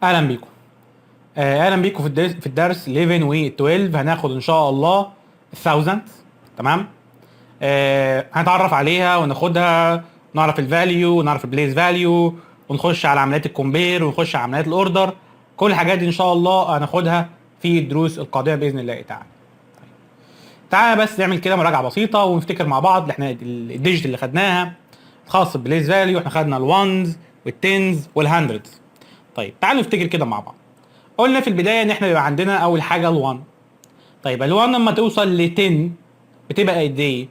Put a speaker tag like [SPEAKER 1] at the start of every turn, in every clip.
[SPEAKER 1] اهلا بيكم. اهلا بيكم في الدرس 11 و 12 هناخد ان شاء الله الثاوزند. تمام. هنتعرف عليها وناخدها، نعرف الفاليو ونعرف البليس فاليو، ونخش على عمليات الكومبير ونخش على عمليات الاوردر. كل الحاجات دي ان شاء الله هناخدها في الدروس القادمه باذن الله تعالى. تعالى بس نعمل كده مراجعه بسيطه ونفتكر مع بعض احنا الديجيت اللي خدناها خاص بالبليس فاليو. احنا خدنا الوانز والتنز والهندردز. طيب تعالوا نفتكر كده مع بعض. قلنا في البدايه ان احنا بيبقى عندنا اول حاجه ال1. طيب ال1 لما توصل ل 10 بتبقى قد ايه؟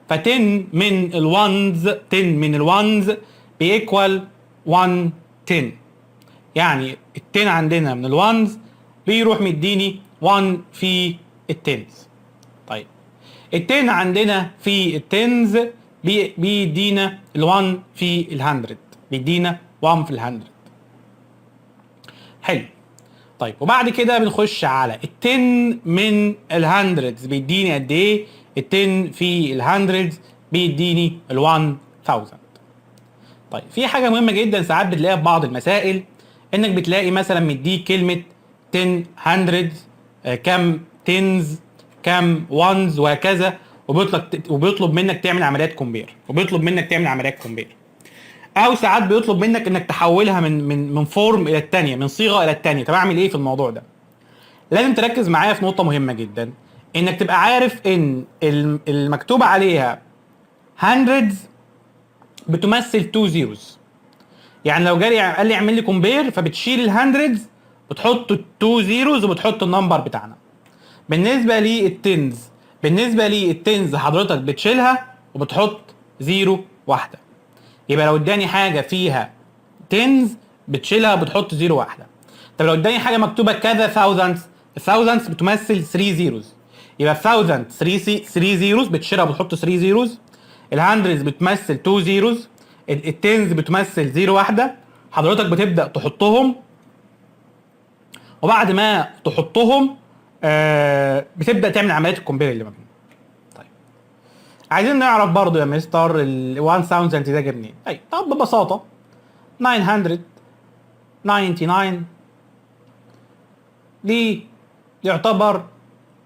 [SPEAKER 1] ف 10 من الوانز 10 من الوانز بيكوال 1 10. يعني ال 10 عندنا من الوانز بيروح مديني 1 في التنز. طيب ال 10 عندنا في التنز بيدينا ال1 في ال100، بيدينا 1 في ال100. حلو. طيب وبعد كده بنخش على ال 10 من الهندردز بيديني قد ايه؟ ال 10 في الهندردز بيديني ال 1000. طيب في حاجه مهمه جدا ساعات بتلاقيها في بعض المسائل، انك بتلاقي مثلا مديك كلمه 10 هندردز، كام تنز، كام وانز وهكذا، وبيطلب منك تعمل عمليات كومبير، او ساعات بيطلب منك انك تحولها من فورم الى الثانيه، من صيغه الى الثانيه. طب اعمل ايه في الموضوع ده؟ لازم تركز معايا في نقطه مهمه جدا، انك تبقى عارف ان المكتوب عليها hundreds بتمثل 2 zeros. يعني لو جالي قال لي اعمل لي كومبير، فبتشيل الهندردز بتحط 2 zeros وبتحط النمبر بتاعنا. بالنسبه للتنز حضرتك بتشيلها وبتحط زيرو واحده. يبقى لو اداني حاجه فيها تنز بتشيلها بتحط زيرو واحده. طب لو اداني حاجه مكتوبه كذا الثاوزندز بتمثل 3 زيروز. يبقى 1000 3 زيروز بتشيلها بتحط 3 زيروز. الهندرز بتمثل 2 زيروز. التنز بتمثل زيرو واحده. حضرتك بتبدا تحطهم، وبعد ما تحطهم بتبدا تعمل عمليات الكومبير اللي ما بينهم. طيب عايزين نعرف برضو يا مستر ال 1000 ده جه منين؟ طب ببساطه 999 دي يعتبر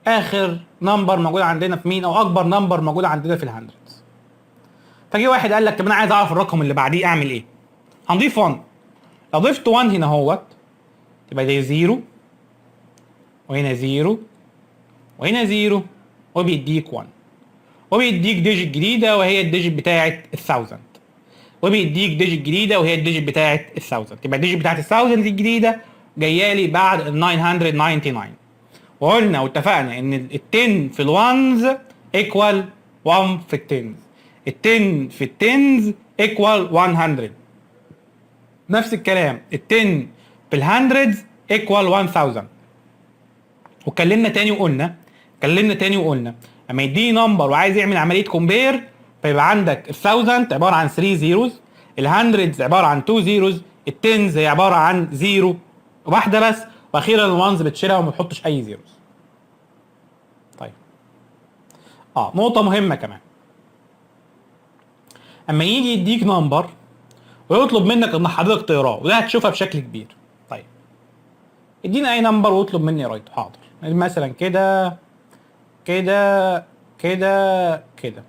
[SPEAKER 1] اخر نمبر موجود عندنا في مين، او اكبر نمبر موجود عندنا في الهندردز. فجي واحد قال لك طب انا عايز اعرف الرقم اللي بعديه اعمل ايه؟ هنضيف 1. لو ضفت 1 هنا اهوت تبقى دي 0 وهنا 0 وهنا 0 وبيديك 1، وبيديك ديجيت جديده وهي الديجيت بتاعه ال1000، وبيديك ديجيت جديده وهي الديجيت بتاعه ال1000. يبقى الديجيت بتاعه ال1000 الجديده جايه لي بعد ال 999. وقلنا واتفقنا ان ال 10 في الوانز ايكوال 1 في التنز، ال 10 في التنز ايكوال 100. نفس الكلام ال 10 في الهندردز ايكوال 1000. واتكلمنا تاني وقلنا اما يديني نمبر وعايز يعمل عمليه كومبير، فيبقى عندك ال 1000 عباره عن 3 زيروز، الهندردز عباره عن 2 زيروز، التنز هي عباره عن زيرو واحده بس، واخيرا الوانز بتشيلها وما تحطش اي زيروز. طيب نقطه مهمه كمان، اما يجي يديك نمبر ويطلب منك ان حضرتك تقراه، وده هتشوفها بشكل كبير. طيب ادينا اي نمبر واطلب مني قرايته، حاضر. مثلا كده كده كده كده.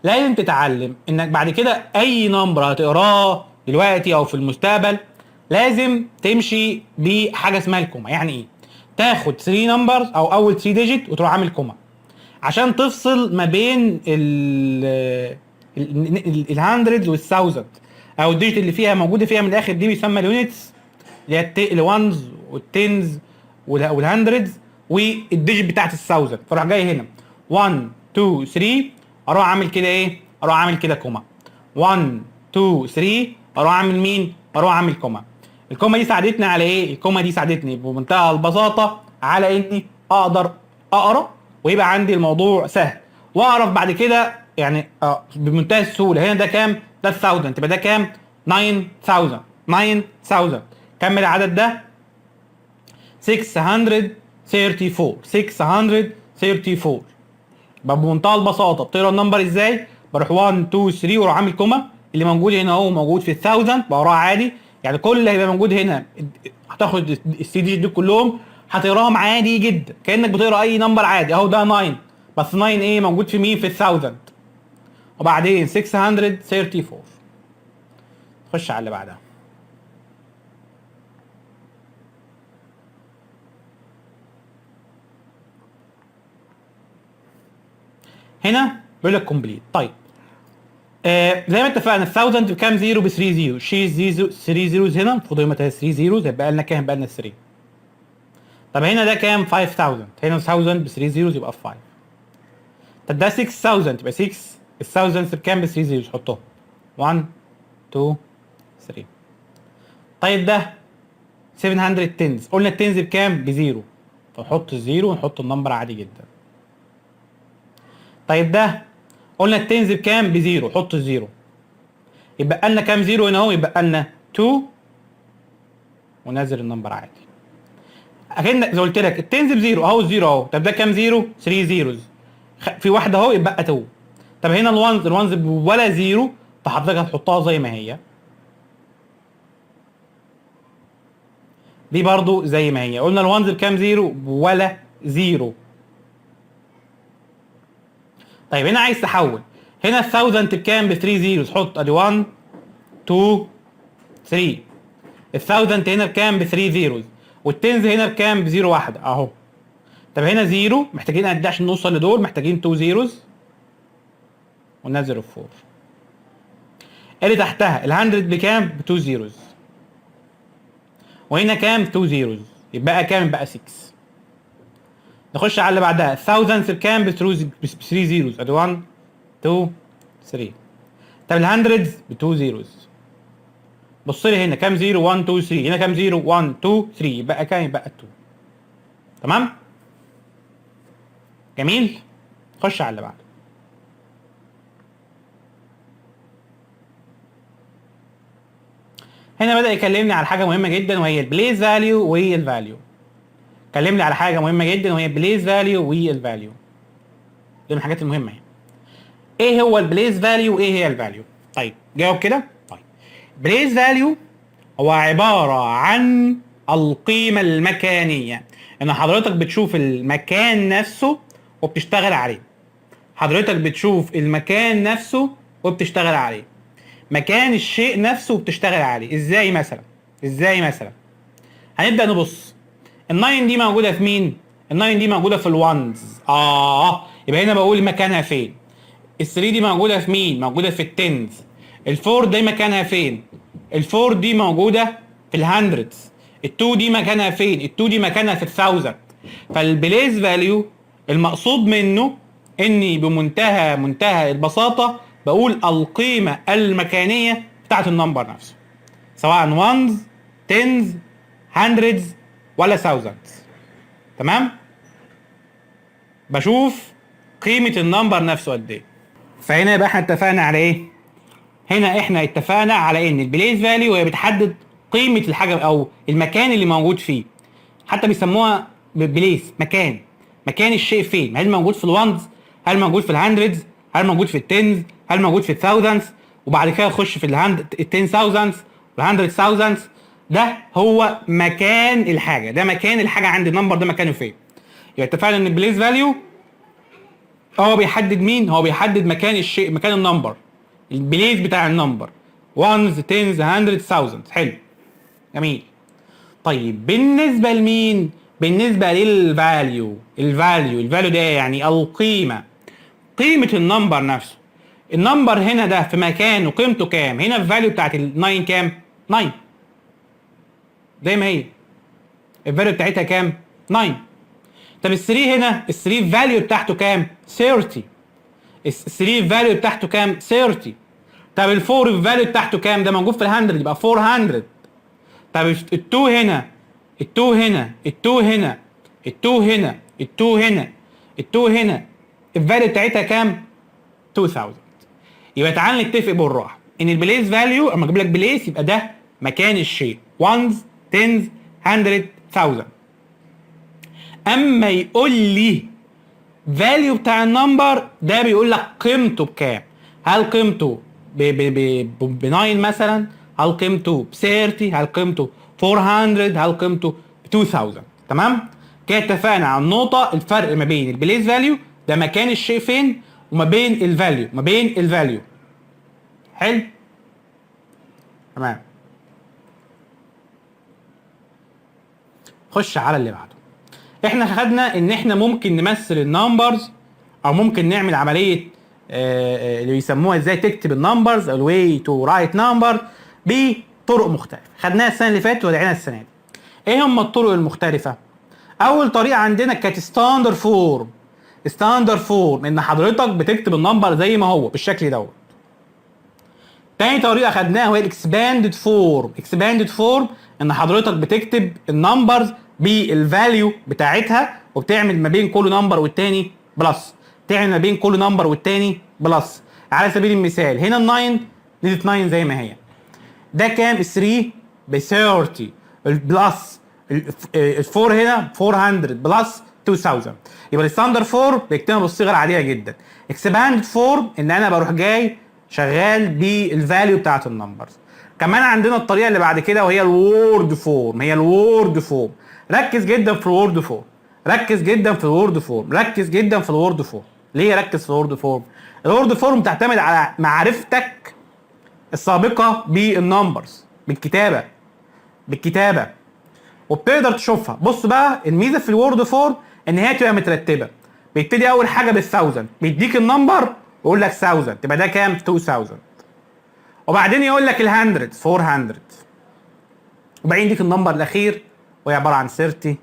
[SPEAKER 1] لازم تتعلم انك بعد كده اي نمبر هتقراه دلوقتي او في المستقبل لازم تمشي بحاجه اسمها الكوما. يعني ايه؟ تاخد 3 نمبرز او اول 3 ديجيت وتروح عامل كوما عشان تفصل ما بين الهندردز والثاوزند، او الديجيت اللي فيها موجوده فيها من الاخر دي بيسمى اليونتس، اللي هي الوانز والتنز والهندردز، والديجيت بتاعت الثاوزند. فراح جاي هنا 1 2 3 اروح عامل كده ايه؟ اروح عامل كده كوما. 1 2 3 اروح عامل مين؟ اروح عامل كوما. الكوما دي ساعدتني على ايه؟ الكوما دي ساعدتني بمنتهى البساطه على اني اقدر اقرا ويبقى عندي الموضوع سهل، واعرف بعد كده يعني بمنتهى السهوله هنا ده كام؟ ده 1000. تبقى ده كام؟ 9000. كمل العدد ده 634. يبقى بمنتهى البساطه بتقرا النمبر ازاي؟ بروح 1 2 3 واروح عامل كوما، اللي موجود هنا اهو موجود في ال1000 بقراه عادي. يعني كل اللي هيبقى موجود هنا هتاخد السي دي دول كلهم هتقراهم عادي جدا كانك بتقرا اي نمبر عادي. اهو ده 9 بس 9 ايه موجود في مين؟ في ال 1000. وبعدين 634. خش على اللي بعدها. هنا بيقول لك كومبليت. طيب زي ما اتفقنا ال 1000 بكام زيرو؟ ب 3 زيرو. شيل 3 زيروز هنا، المفروض هما 3 زيروز يبقى لنا كام؟ يبقى لنا 3. طب هنا ده كام؟ 5000. هنا 1000 ب 3 زيروز يبقى 5. طب ده 6000 يبقى 6 ال 1000 بكام؟ ب 3 زيروز. حطهم 1 2 3. طيب ده 710 قلنا التنز بكام؟ بزيرو، فنحط الزيرو ونحط النمبر عادي جدا. طيب ده قلنا التنز بكام؟ بزيرو، حط الزيرو. يبقى لنا كام زيرو هنا اهو؟ يبقى لنا 2 ونزل النمبر عادي. اكن زي قلت لك التنز بزيرو اهو، الزيرو اهو. طب ده كام زيرو؟ 3 زيروز، في واحده اهو يبقى 2. طب هنا الوانز ولا زيرو، فحضرتك هتحطها زي ما هي. دي برضو زي ما هي. قلنا الوانز بكام زيرو؟ ولا زيرو. طيب هنا عايز تحول. هنا ال 1000 بكام؟ ب 3 زيروز. حط ادي 1 2 3. ال 1000 هنا بكام؟ ب 3 زيروز. والتنز هنا بكام؟ بزيرو واحده اهو. طب هنا زيرو، محتاجين قد ايه عشان نوصل لدول؟ محتاجين 2 زيروز وننزل 4. اللي تحتها ال 100 بكام؟ ب 2 زيروز. وهنا كام؟ 2 زيروز. يبقى كام؟ يبقى 6. نخش على اللي بعدها. 1000 بكام؟ ب 3 زيروز. ادي 1 2 3. طب ال 100 ب 2 زيروز. بص لي هنا كام زيرو؟ 1 2 3. هنا كام زيرو؟ 1 2 3. يبقى كام؟ يبقى 2. تمام؟ جميل؟ خش على اللي بعده. هنا بدأ يكلمني على حاجة مهمة جدا وهي البليس فاليو وهي الفاليو. كلمني على حاجة مهمة جدا وهي البليس فاليو وهي الفاليو. دي من الحاجات المهمة يعني. ايه هو البليس فاليو وايه هي الفاليو؟ طيب جاوب كده. طيب بليس فاليو هو عبارة عن القيمة المكانية، ان حضرتك بتشوف المكان نفسه وبتشتغل عليه. حضرتك بتشوف المكان نفسه وبتشتغل عليه، مكان الشيء نفسه وبتشتغل عليه. ازاي مثلا؟ هنبدأ نبص. ال9 دي موجودة في مين؟ ال9 دي موجودة في الوانز. يبقى هنا بقول مكانها فين. ال3 دي موجودة في مين؟ موجودة في التنز. ال4 دي مكانها فين؟ ال4 دي موجودة في الهندردز. ال2 دي مكانها فين؟ ال2 دي مكانها في ال1000. فالبليس فاليو المقصود منه اني بمنتهى البساطة بقول القيمة المكانية بتاعت النمبر نفسه، سواء وانز تنز هندردز ولا ثاوزندز. تمام؟ بشوف قيمة النمبر نفسه قد ايه. فهنا يبقى احنا اتفقنا على ايه؟ هنا احنا اتفقنا على ان البليس فاليو هي بتحدد قيمة الحاجة او المكان اللي موجود فيه. حتى بيسموها بليس، مكان الشيء فين؟ هل موجود في الوانز؟ هل موجود في الهندردز؟ هل موجود في التنز؟ هل موجود في الثاوزندز؟ وبعد كده نخش في التن ثاوزندز والهندرد ثاوزندز. ده هو مكان الحاجة، ده مكان الحاجة عند النمبر ده مكانه فين. يبقى اتفقنا ان البليس فاليو هو بيحدد مين؟ هو بيحدد مكان الشيء، مكان النمبر، البليس بتاع النمبر. وانز تنز هندرد ثاوزندز. حلو جميل. طيب بالنسبة لمين؟ بالنسبة للفاليو. الفاليو ده يعني القيمة، قيمة النمبر نفسه. النمبر هنا ده في مكانه قيمته كام؟ هنا الفاليو بتاعت ال9 كام؟ 9 زي ما هي. الفاليو بتاعتها كام؟ 9. طب ال3 هنا، ال3 الفاليو بتاعته كام؟ 30. ال3 الفاليو بتاعته كام؟ 30. طب ال4 الفاليو بتاعته كام؟ ده موجود في ال100 يبقى 400. طب ال2 هنا، ال2 هنا، ال2 هنا، ال2 هنا، ال2 هنا، ال2 هنا، الفاليو بتاعتها كام؟ 2000. يبقى تعال نتفق بالراحه ان البليس فاليو اما اجيب لك بليس يبقى ده مكان الشيء، وانز تنز هندرد ثاوزند. اما يقول لي فاليو بتاع النمبر ده بيقول لك قيمته بكام. هل قيمته ب 9 مثلا؟ هل قيمته ب 30 هل قيمته 400 هل قيمته ب 2000. تمام؟ كده اتفقنا على النقطه الفرق ما بين البليس فاليو ده مكان الشيء فين وما بين الفاليو حلو. تمام. خش على اللي بعده. احنا خدنا ان احنا ممكن نمثل النمبرز او ممكن نعمل عمليه اللي بيسموها ازاي تكتب النمبرز او الواي تو رايت نمبر بطرق مختلفه. خدناها السنه اللي فاتت ودعينا السنه دي. ايه هم الطرق المختلفه؟ اول طريقه عندنا كانت ستاندر فورم ان حضرتك بتكتب النمبر زي ما هو بالشكل دوت. تاني طريقه خدناها هي الاكسباندد فورم ان حضرتك بتكتب النمبرز بالفاليو بتاعتها وبتعمل ما بين كل نمبر والتاني بلس. على سبيل المثال هنا ال9 نزلت 9 زي ما هي. ده كام؟ 3 ب 30 البلس ال4 هنا 400 بلس 2000. يبقى الستاندر فورم بيكتبها بالصيغه العاديه جدا. اكسباند فورم ان انا بروح جاي شغال بالفاليو بتاعت النمبرز. كمان عندنا الطريقه اللي بعد كده وهي الوورد فورم. ركز جدا في الوورد فورم. ليه ركز في الوورد فورم؟ الوورد فورم تعتمد على معرفتك السابقه بالنمبرز بالكتابه وبتقدر تشوفها. بص بقى الميزه في الوورد فورم ان هي تبقى مترتبه. بيبتدي اول حاجه بال1000 بيديك النمبر ويقول لك 1000 تبقى ده كام؟ 2000. وبعدين يقول لك ال100 400 وبعدين يديك النمبر الاخير وهي عباره عن 39.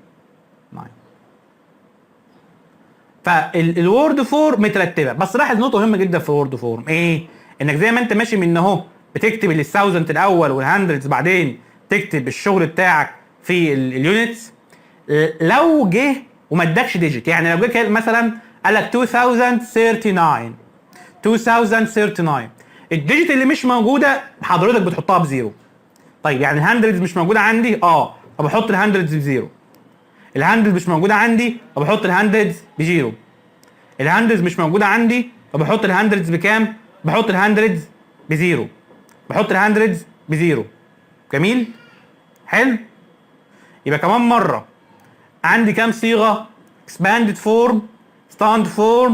[SPEAKER 1] فالوورد فورم مترتبه. بس لاحظ نقطه مهمه جدا في الوورد فورم ايه؟ انك زي ما انت ماشي من اهو بتكتب ال1000 الاول وال100 بعدين تكتب الشغل بتاعك في اليونتس. لو جه وما ادكش ديجيت، يعني لو جه مثلا قال لك 2039 الديجيت اللي مش موجوده حضرتك بتحطها بزيرو. طيب يعني ال100 مش موجوده عندي فبحط ال100 بزيرو. ال100 مش موجوده عندي فبحط ال100 بزيرو. ال100 مش موجوده عندي فبحط ال100 بكام؟ بحط ال100 بزيرو. جميل؟ حلو؟ يبقى كمان مره عندي كام صيغه؟ expanded form، stand form،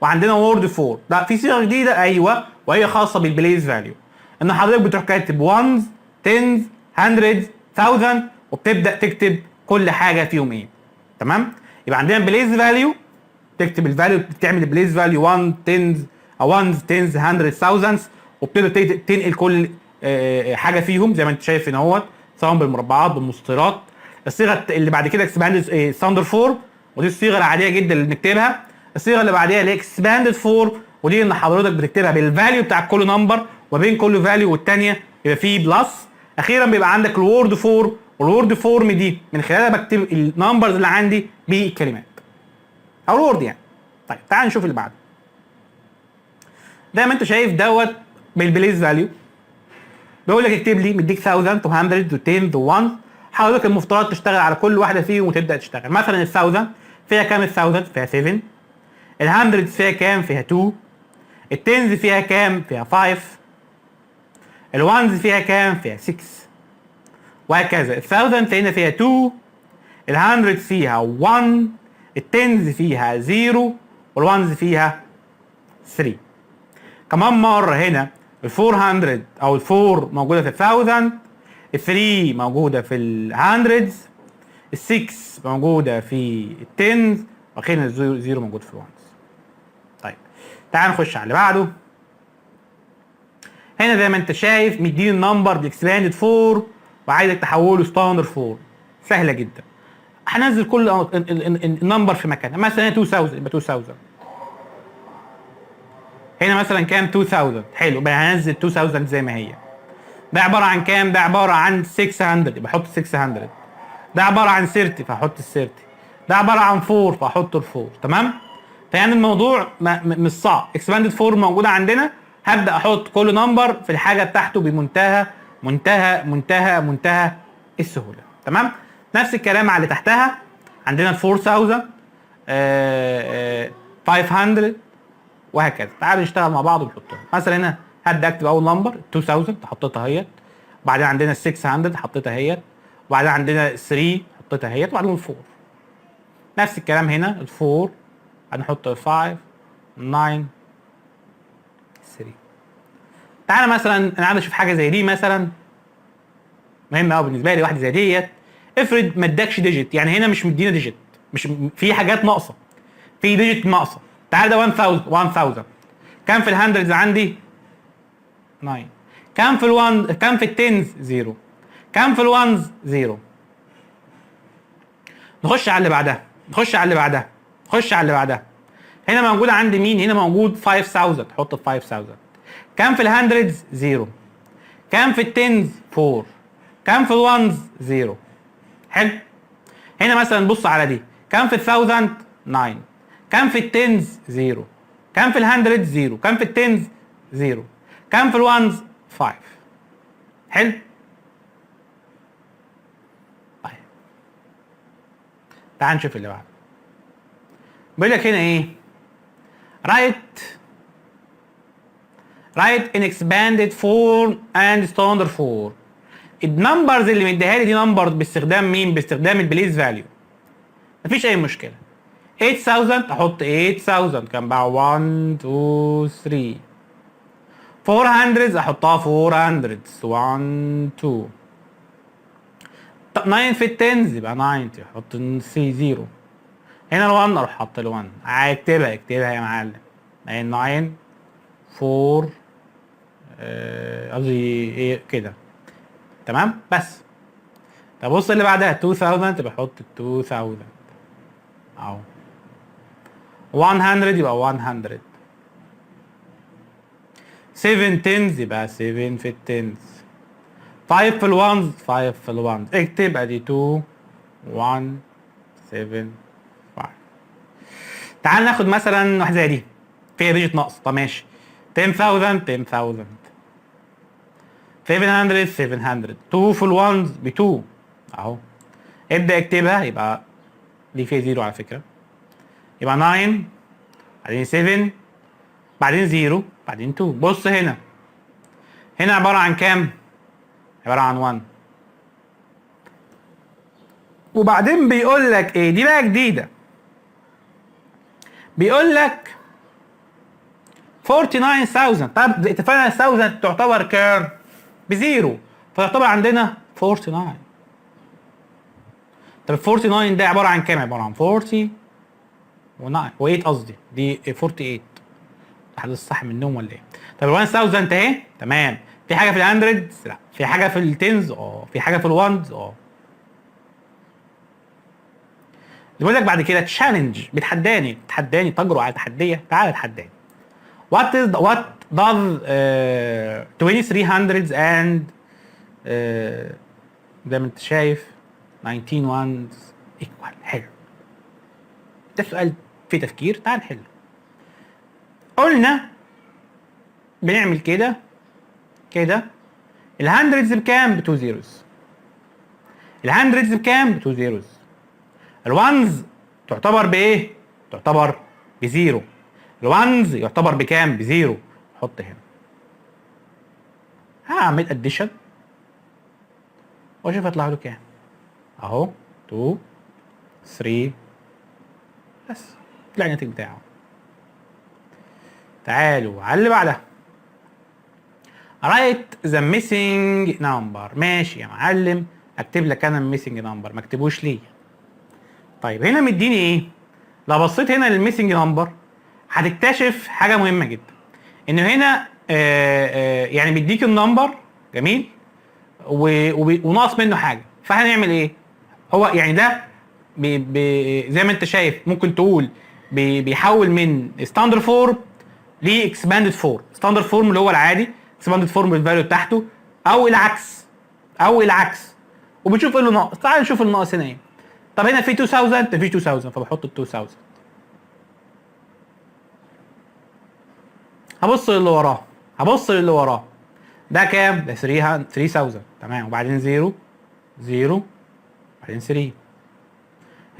[SPEAKER 1] وعندنا word form. لا في صيغه جديده ايوه وهي خاصه بالبليس فاليو. ان حضرتك بتروح كاتب 1 10 100 1000 وبتبدا تكتب كل حاجه فيهم ايه. تمام؟ يبقى عندنا بليس فاليو تكتب الفاليو، بتعمل بليس فاليو 1 10 او 1 10 100 1000 وبتبدا تنقل كل حاجه فيهم زي ما انت شايف هنا اهوت سواء بالمربعات بالمسطرات. الصيغه اللي بعد كده اكسباندد ستاندر فورم ودي الصيغه العاديه جدا اللي بنكتبها. الصيغه اللي بعديها اللي هي اكسباندد فورم ودي ان حضرتك بتكتبها بالفاليو بتاع كل نمبر وبين كل فاليو والثانيه يبقى فيه بلس. اخيرا بيبقى عندك الوورد فورم والوورد فورم دي من خلالها بكتب النمبرز اللي عندي بالكلمات او الوورد يعني. طيب تعال نشوف اللي بعده. زي ما انت شايف دوت بالبليس فاليو بيقول لك اكتب لي مديك 1000 و100 و10 و1. حضرتك المفترض تشتغل على كل واحده فيهم وتبدا تشتغل. مثلا ال1000 فيها كام؟ ال1000 فيها 7. ال100 فيها كام؟ فيها 2. ال10 فيها كام؟ فيها 5. ال1 فيها كام؟ فيها 6 وهكذا. ال1000 هنا فيها 2، ال100 فيها 1، ال10 فيها 0 وال1 فيها 3. كمان مره هنا ال400 او ال4 موجوده في ال1000، ال3 موجوده في ال100، ال6 موجوده في ال10 واخيرا ال0 موجود في ال1. طيب تعال نخش على اللي بعده. هنا زي ما انت شايف مديني النمبر بالاكسباندد فور وعايزك تحوله ستاندر فور. سهله جدا. هنزل كل النمبر في مكانها. مثلا 2000 يبقى 2000. هنا مثلا كام؟ 2000. حلو يبقى هنزل 2000 زي ما هي. ده عباره عن كام؟ ده عباره عن 600 يبقى احط 600. ده عباره عن 30 فاحط ال 30. ده عباره عن 4 فاحط ال 4. تمام؟ فيعني الموضوع مش صعب. اكسباندد فور موجوده عندنا هبدا احط كل نمبر في الحاجه بتاعته بمنتهى منتهى منتهى منتهى السهوله. تمام؟ نفس الكلام على اللي تحتها عندنا ال 4000 500 وهكذا. تعالوا نشتغل مع بعض ونحطهم. مثلا هنا هبدا اكتب اول نمبر 2000 حطيتها اهيت وبعدين عندنا ال 600 حطيتها اهيت، وبعدين عندنا ال 3 حطيتها اهيت، وبعدين ال 4. نفس الكلام هنا ال 4 هنحط ال 5 9 3. تعالى مثلا انا عايز اشوف حاجه زي دي مثلا مهمه قوي بالنسبه لي، واحده زي ديت. افرض ما ادكش ديجيت، يعني هنا مش مدينا ديجيت، مش في حاجات ناقصه، في ديجيت ناقصه. تعالى ده 1000 كام في الهندردز عندي؟ 9. كام في ال1 كام في التنز؟ 0. كام في الونز؟ 0. نخش على اللي بعدها، نخش على اللي بعدها، نخش على اللي بعدها. هنا موجود عندي مين؟ هنا موجود 5000. حط 5000. كام في الهندردز؟ 0. كام في التنز؟ 4. كام في الونز؟ 0. حلو. هنا مثلا بص على دي، كام في ال1000؟ 9. كام في التنز؟ 0. كام في الهندردز؟ 0. كام في التنز؟ 0. كام في الونز؟ 5. حلو. طيب تعال نشوف اللي بعده. بيقول لك هنا ايه؟ write in expanded form and standard form. النمبرز اللي مديها لي دي نمبرز باستخدام مين؟ باستخدام البليس فاليو. مفيش اي مشكله. 8000 احط 8000 كان بقى 1 2 3. 400 احطها 400 1 2. 9 في التنز يبقى 90 احط 0. هنا ال1 اروح حاطط ال1. اكتبها يا معلم. 9 4 قصدي ايه كده. تمام بس. طب بص اللي بعدها 2000 يبقى احط 2000 اهو. 100 يبقى 100. 7 تنز يبقى 7 في التنز. 5 في الونز 5 في الونز. اكتب ادي 2 1 7 5. تعال ناخد مثلا واحده زي دي فيها ديجيت ناقص. طب ماشي. 10000 10000. 700 700. 2 في الونز ب 2 اهو. ابدا اكتبها. يبقى دي فيها 0 على فكره. يبقى 9 بعدين 7 بعدين 0 بعدين 2. بص هنا عباره عن كام؟ عباره عن 1. وبعدين بيقول لك ايه؟ دي بقى جديده. بيقول لك 49000. طب اتفقنا 1000 تعتبر كام؟ بزيرو، فتعتبر عندنا 49. طب ال 49 ده عباره عن كام؟ عباره عن 40 و8 قصدي، دي 48. حد الصح من النوم ولا ايه؟ طب ال 1000 اهي تمام. في حاجه في الهندردز؟ لا. في حاجه في التنز؟ في حاجه في الونز؟ بيقول لك بعد كده تشالنج، بتحداني تجرؤ على تحديه. تعالى اتحداني. what does 2300 and زي ما انت شايف 19 ones equal. حلو. ده سؤال فيه تفكير. تعال نحله. قلنا بنعمل كده الهندردز بكام؟ ب2 zeros. الهندردز بكام؟ ب2 zeros. الوانز تعتبر بايه؟ تعتبر بزيرو. الوانز يعتبر بكام؟ بزيرو. حط هنا. هعمل اديشن واشوف هيطلع له كام. اهو 2 3 بس طلع الناتج بتاعه. تعالوا على اللي بعدها. write the missing number. ماشي يا معلم، اكتب لك انا missing number، ما اكتبوش ليه؟ طيب هنا مديني ايه؟ لو بصيت هنا للميسنج نمبر هتكتشف حاجه مهمه جدا، انه هنا يعني بيديك النمبر جميل وناقص منه حاجه. فهنعمل ايه؟ هو يعني ده زي ما انت شايف ممكن تقول بيحول من ستاندرد فورم لاكسباندد فورم. ستاندرد فورم اللي هو العادي، اكسباندد فورم الفاليو بتاعته، او العكس وبتشوف ايه اللي ناقص. تعال نشوف الناقص هنا ايه. طب هنا في 2000 مفيش 2000 فبحط ال 2000. هبص للي وراه. ده كام؟ ده 3000 تمام. وبعدين 0 0 بعدين 3.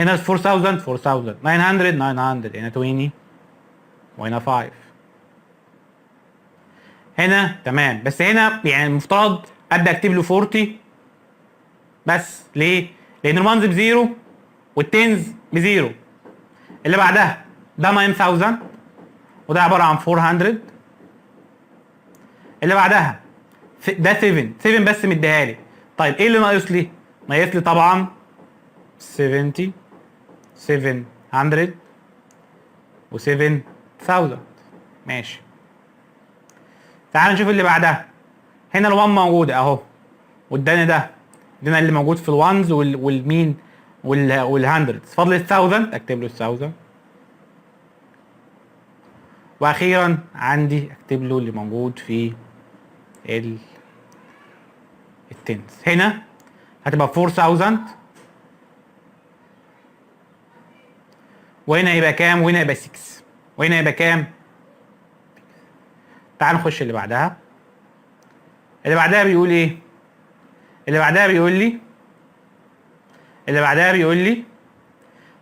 [SPEAKER 1] هنا 4000 900 هنا 20 وهنا 5. هنا تمام. بس هنا يعني المفترض ابدا اكتب له 40 بس. ليه؟ لان الوانز بزيرو والتنز بزيرو. اللي بعدها ده 9000 وده عباره عن 400. اللي بعدها ده 7 بس مديها لي. طيب ايه اللي ناقص لي؟ ناقص لي طبعا 70 700 و7000. ماشي. تعال نشوف اللي بعدها. هنا ال1 موجوده اهو، واداني ده اللي موجود في الوانز والمين والهندردز. فاضل ال 1000 اكتب له ال 1000. واخيرا عندي اكتب له اللي موجود في التنز. هنا هتبقى 4000 وهنا يبقى كام؟ وهنا يبقى 6 وهنا يبقى كام؟ تعال نخش اللي بعدها. اللي بعدها بيقول ايه؟ اللي بعدها بيقول لي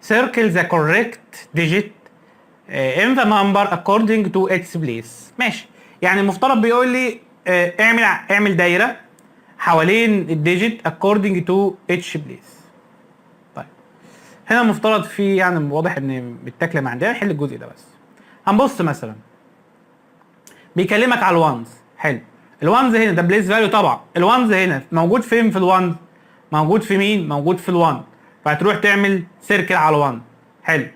[SPEAKER 1] circle the correct digit in the number according to its place. ماشي. يعني المفترض بيقول لي اعمل دايره حوالين الديجيت according to each place. طيب هنا المفترض في يعني واضح ان بالتكله ما عندنا نحل الجزء ده بس. هنبص مثلا بيكلمك على الوانز. حلو. الوانز هنا ده بليس فاليو طبعا. الوانز هنا موجود فين في الوانز؟ موجود في مين؟ موجود في ال1. فهتروح تعمل سيركل على ال1. حلو.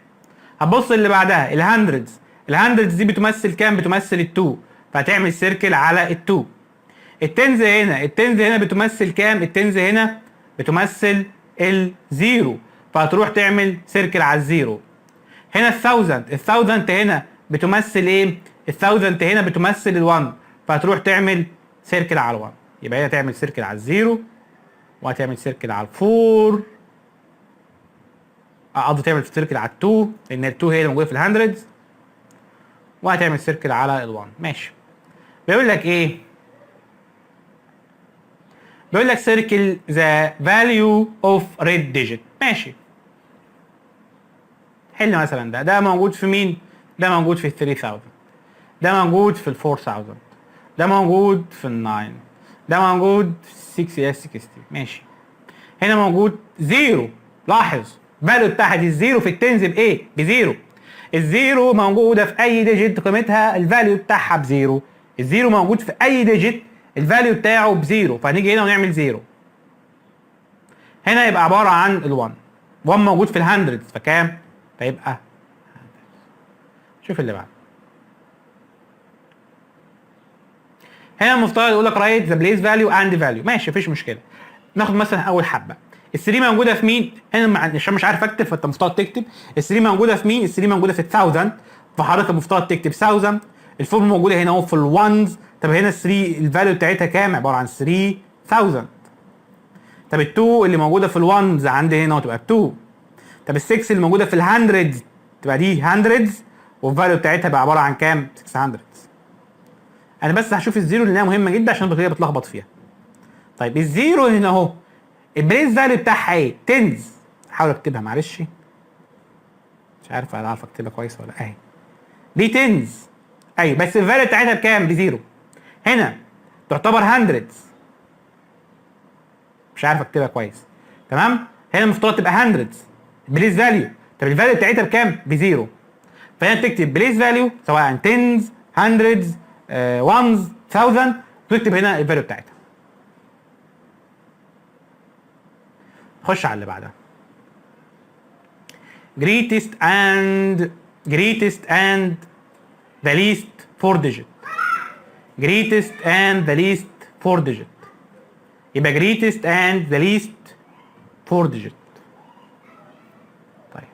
[SPEAKER 1] هتبص اللي بعدها الهندردز. الهندردز دي بتمثل كام؟ بتمثل ال2. فهتعمل سيركل على ال2. التنز هنا بتمثل كام؟ التنز هنا بتمثل ال0. فهتروح تعمل سيركل على الزيرو. هنا ال1000 هنا بتمثل ايه؟ ال1000 هنا بتمثل ال1. فهتروح تعمل سيركل على ال1. يبقى هنا تعمل سيركل على الزيرو وهتعمل سيركل على ال4. قصدي تعمل سيركل على ال2 لان ال2 هي اللي موجوده في الهندردز. وهتعمل سيركل على ال1. ماشي. بيقول لك ايه؟ بيقول لك سيركل ذا فاليو اوف ريد ديجيت. ماشي. حل مثلا ده موجود في مين؟ ده موجود في ال 3000. ده موجود في ال 4000. ده موجود في ال 9. ده موجود في 60. ماشي. هنا موجود زيرو. لاحظ الفاليو بتاعها دي الزيرو في التنز بايه؟ بزيرو. الزيرو موجوده في اي ديجيت قيمتها الفاليو بتاعها بزيرو. الزيرو موجود في اي ديجيت الفاليو بتاعه بزيرو. فهنيجي هنا ونعمل زيرو. هنا يبقى عباره عن ال1. 1 موجود في الهندردز فكام؟ فيبقى شوف اللي بعد. هنا المفترض يقول لك رايت ذا بليس فاليو اند فاليو. ماشي مفيش مشكله. ناخد مثلا اول حبه. ال3 موجوده في مين؟ هنا عشان مش عارف اكتب فانت المفترض تكتب ال3 موجوده في مين؟ ال3 موجوده في ال 1000. فحضرتك المفترض تكتب 1000. ال4 موجوده هنا اهو في الوانز. طب هنا ال3 الفاليو بتاعتها كام؟ عباره عن 3000. طب ال2 اللي موجوده في الوانز عندي هنا تبقى 2. طب ال6 اللي موجوده في الهندردز تبقى دي هندردز والفاليو بتاعتها بقى عباره عن كام؟ 600. انا بس هشوف الزيرو لانها مهمه جدا عشان هي بتلخبط فيها. طيب الزيرو هنا اهو البليس فاليو بتاعها ايه؟ تنز. احاول اكتبها معلش مش عارف انا عارف اكتبها كويس ولا اهي. دي تنز. ايوه بس الفاليو بتاعتها بكام؟ بزيرو. هنا تعتبر هندردز. مش عارف اكتبها كويس. تمام؟ هنا المفترض تبقى هندردز بليس فاليو. طب الفاليو بتاعتها بكام؟ بزيرو. فهنا تكتب بليس فاليو سواء تنز هندردز وانز 1000 تكتب هنا الفاليو بتاعتها. خش على اللي بعدها. greatest and the least 4 digit. greatest and the least 4 digit. يبقى greatest and the least 4 digit. طيب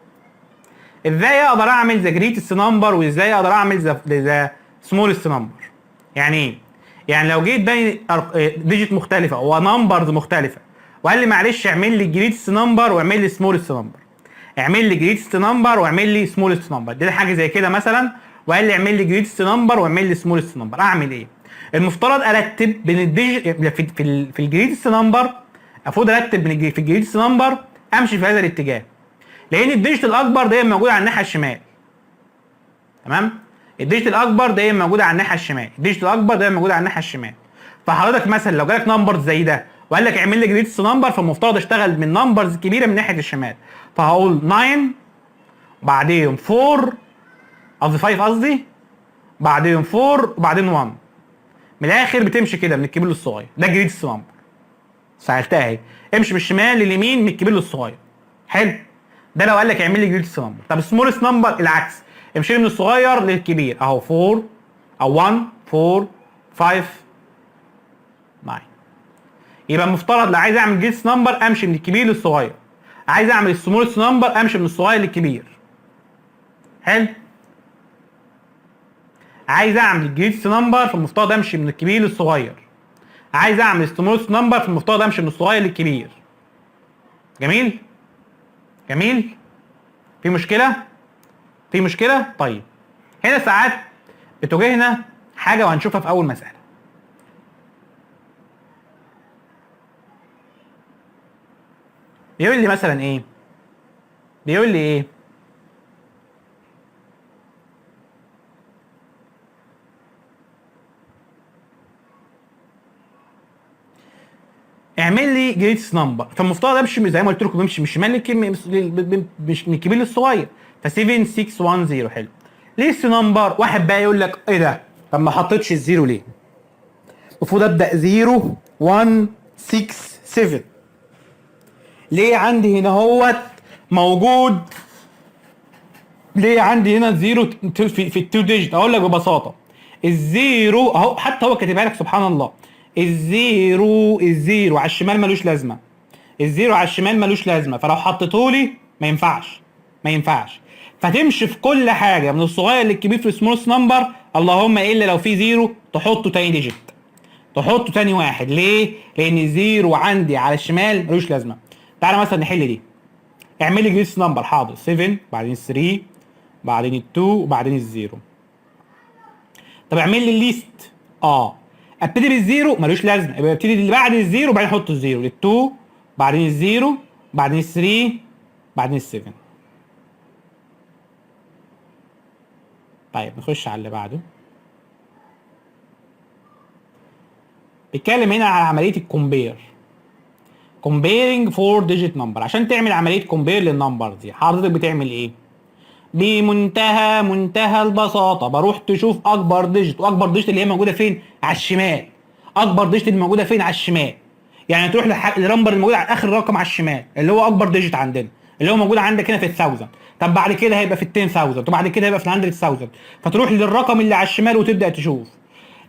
[SPEAKER 1] ازاي اقدر اعمل the greatest number وازاي اقدر اعمل the smallest number؟ يعني ايه؟ يعني لو جيت بين ديجيت مختلفه ونمبرز مختلفه وقال لي معلش اعمل لي جريتست نمبر واعمل لي سمولست نمبر. اعمل لي جريتست نمبر واعمل لي سمولست نمبر. دي حاجه زي كده مثلا وقال لي اعمل لي جريتست نمبر واعمل لي سمولست نمبر. اعمل ايه؟ المفترض ارتب بين الديجيت في الجريتست نمبر. المفروض ارتب في الجريتست نمبر امشي في هذا الاتجاه. لان الديجيت الاكبر دايما موجود على الناحيه الشمال. تمام؟ الديجيت الاكبر دايما موجود على الناحيه الشمال. الديجيت الاكبر دايما موجود على الناحيه الشمال. فحضرتك مثلا لو جالك نمبرز زي ده وقال لك اعمل لي جريتست نمبر، فالمفترض اشتغل من نمبرز كبيره من ناحيه الشمال. فهقول 9 بعدين 4 قصدي 5 قصدي بعدين 4 وبعدين 1. من الاخر بتمشي كده من الكبير للصغير، ده جريتست نمبر. سهلتها اهي، امشي من الشمال لليمين من الكبير للصغير. حلو. ده لو قال لك اعمل لي جريتست نمبر. طب سمولست نمبر العكس، امشي من الصغير للكبير اهو 4 او 1 4 5 9. يبقى المفترض لو عايز اعمل جريتست نمبر امشي من الكبير للصغير، عايز اعمل السمولست نمبر امشي من الصغير للكبير. حلو. عايز اعمل الجريتست نمبر فالمفترض امشي من الكبير للصغير، عايز اعمل السمولست نمبر فالمفترض امشي من الصغير للكبير. جميل جميل. في مشكله؟ في مشكله؟ طيب هنا ساعات بتواجهنا حاجه وهنشوفها في اول مساله. بيقول لي مثلا ايه؟ بيقول لي ايه؟ اعمل لي جريتس نمبر، فالمفترض امشي زي ما قلت لكم امشي من الشمال مش من الكبير للصغير. ف 7 6 1 0. حلو. ليست نمبر. واحد بقى يقول لك ايه ده؟ طب ما حطيتش الزيرو ليه؟ المفروض ابدا 0 1 6 7. ليه عندي هنا اهوت موجود؟ ليه عندي هنا الزيرو في التو ديجيت؟ اقول لك ببساطه، الزيرو اهو حتى هو كاتبها لك سبحان الله. الزيرو على الشمال ملوش لازمه. الزيرو على الشمال ملوش لازمه، فلو حطيته لي ما ينفعش. ما ينفعش. فتمشي في كل حاجه من الصغير للكبير في السمولست نمبر، اللهم الا لو في زيرو تحطه تاني ديجيت، تحطه تاني واحد. ليه؟ لان الزيرو عندي على الشمال ملوش لازمه. تعالى مثلا نحل دي. اعمل لي جريس نمبر. حاضر. 7 بعدين 3 بعدين ال 2 وبعدين الزيرو. طب اعمل لي الليست. ابتدي بالزيرو ملوش لازمه، يبقى ابتدي اللي بعد الزيرو وبعدين احط الزيرو. لل2 بعدين الزيرو بعدين ال3 بعدين ال7. طيب نخش على اللي بعده. بيتكلم هنا على عمليه الكومبير. comparing 4 digit number. عشان تعمل عمليه كومبير للنمبر دي حضرتك بتعمل ايه؟ بمنتهى البساطه بروح تشوف اكبر ديجيت، واكبر ديجيت اللي هي موجوده فين؟ على الشمال. اكبر ديجيت اللي موجوده فين؟ على الشمال. يعني تروح للنمبر الموجود على اخر رقم على الشمال اللي هو اكبر ديجيت عندنا، اللي هو موجود عندك هنا في ال1000. طب بعد كده هيبقى في ال10000 وبعد كده هيبقى في ال100000. فتروح للرقم اللي على الشمال وتبدا تشوف.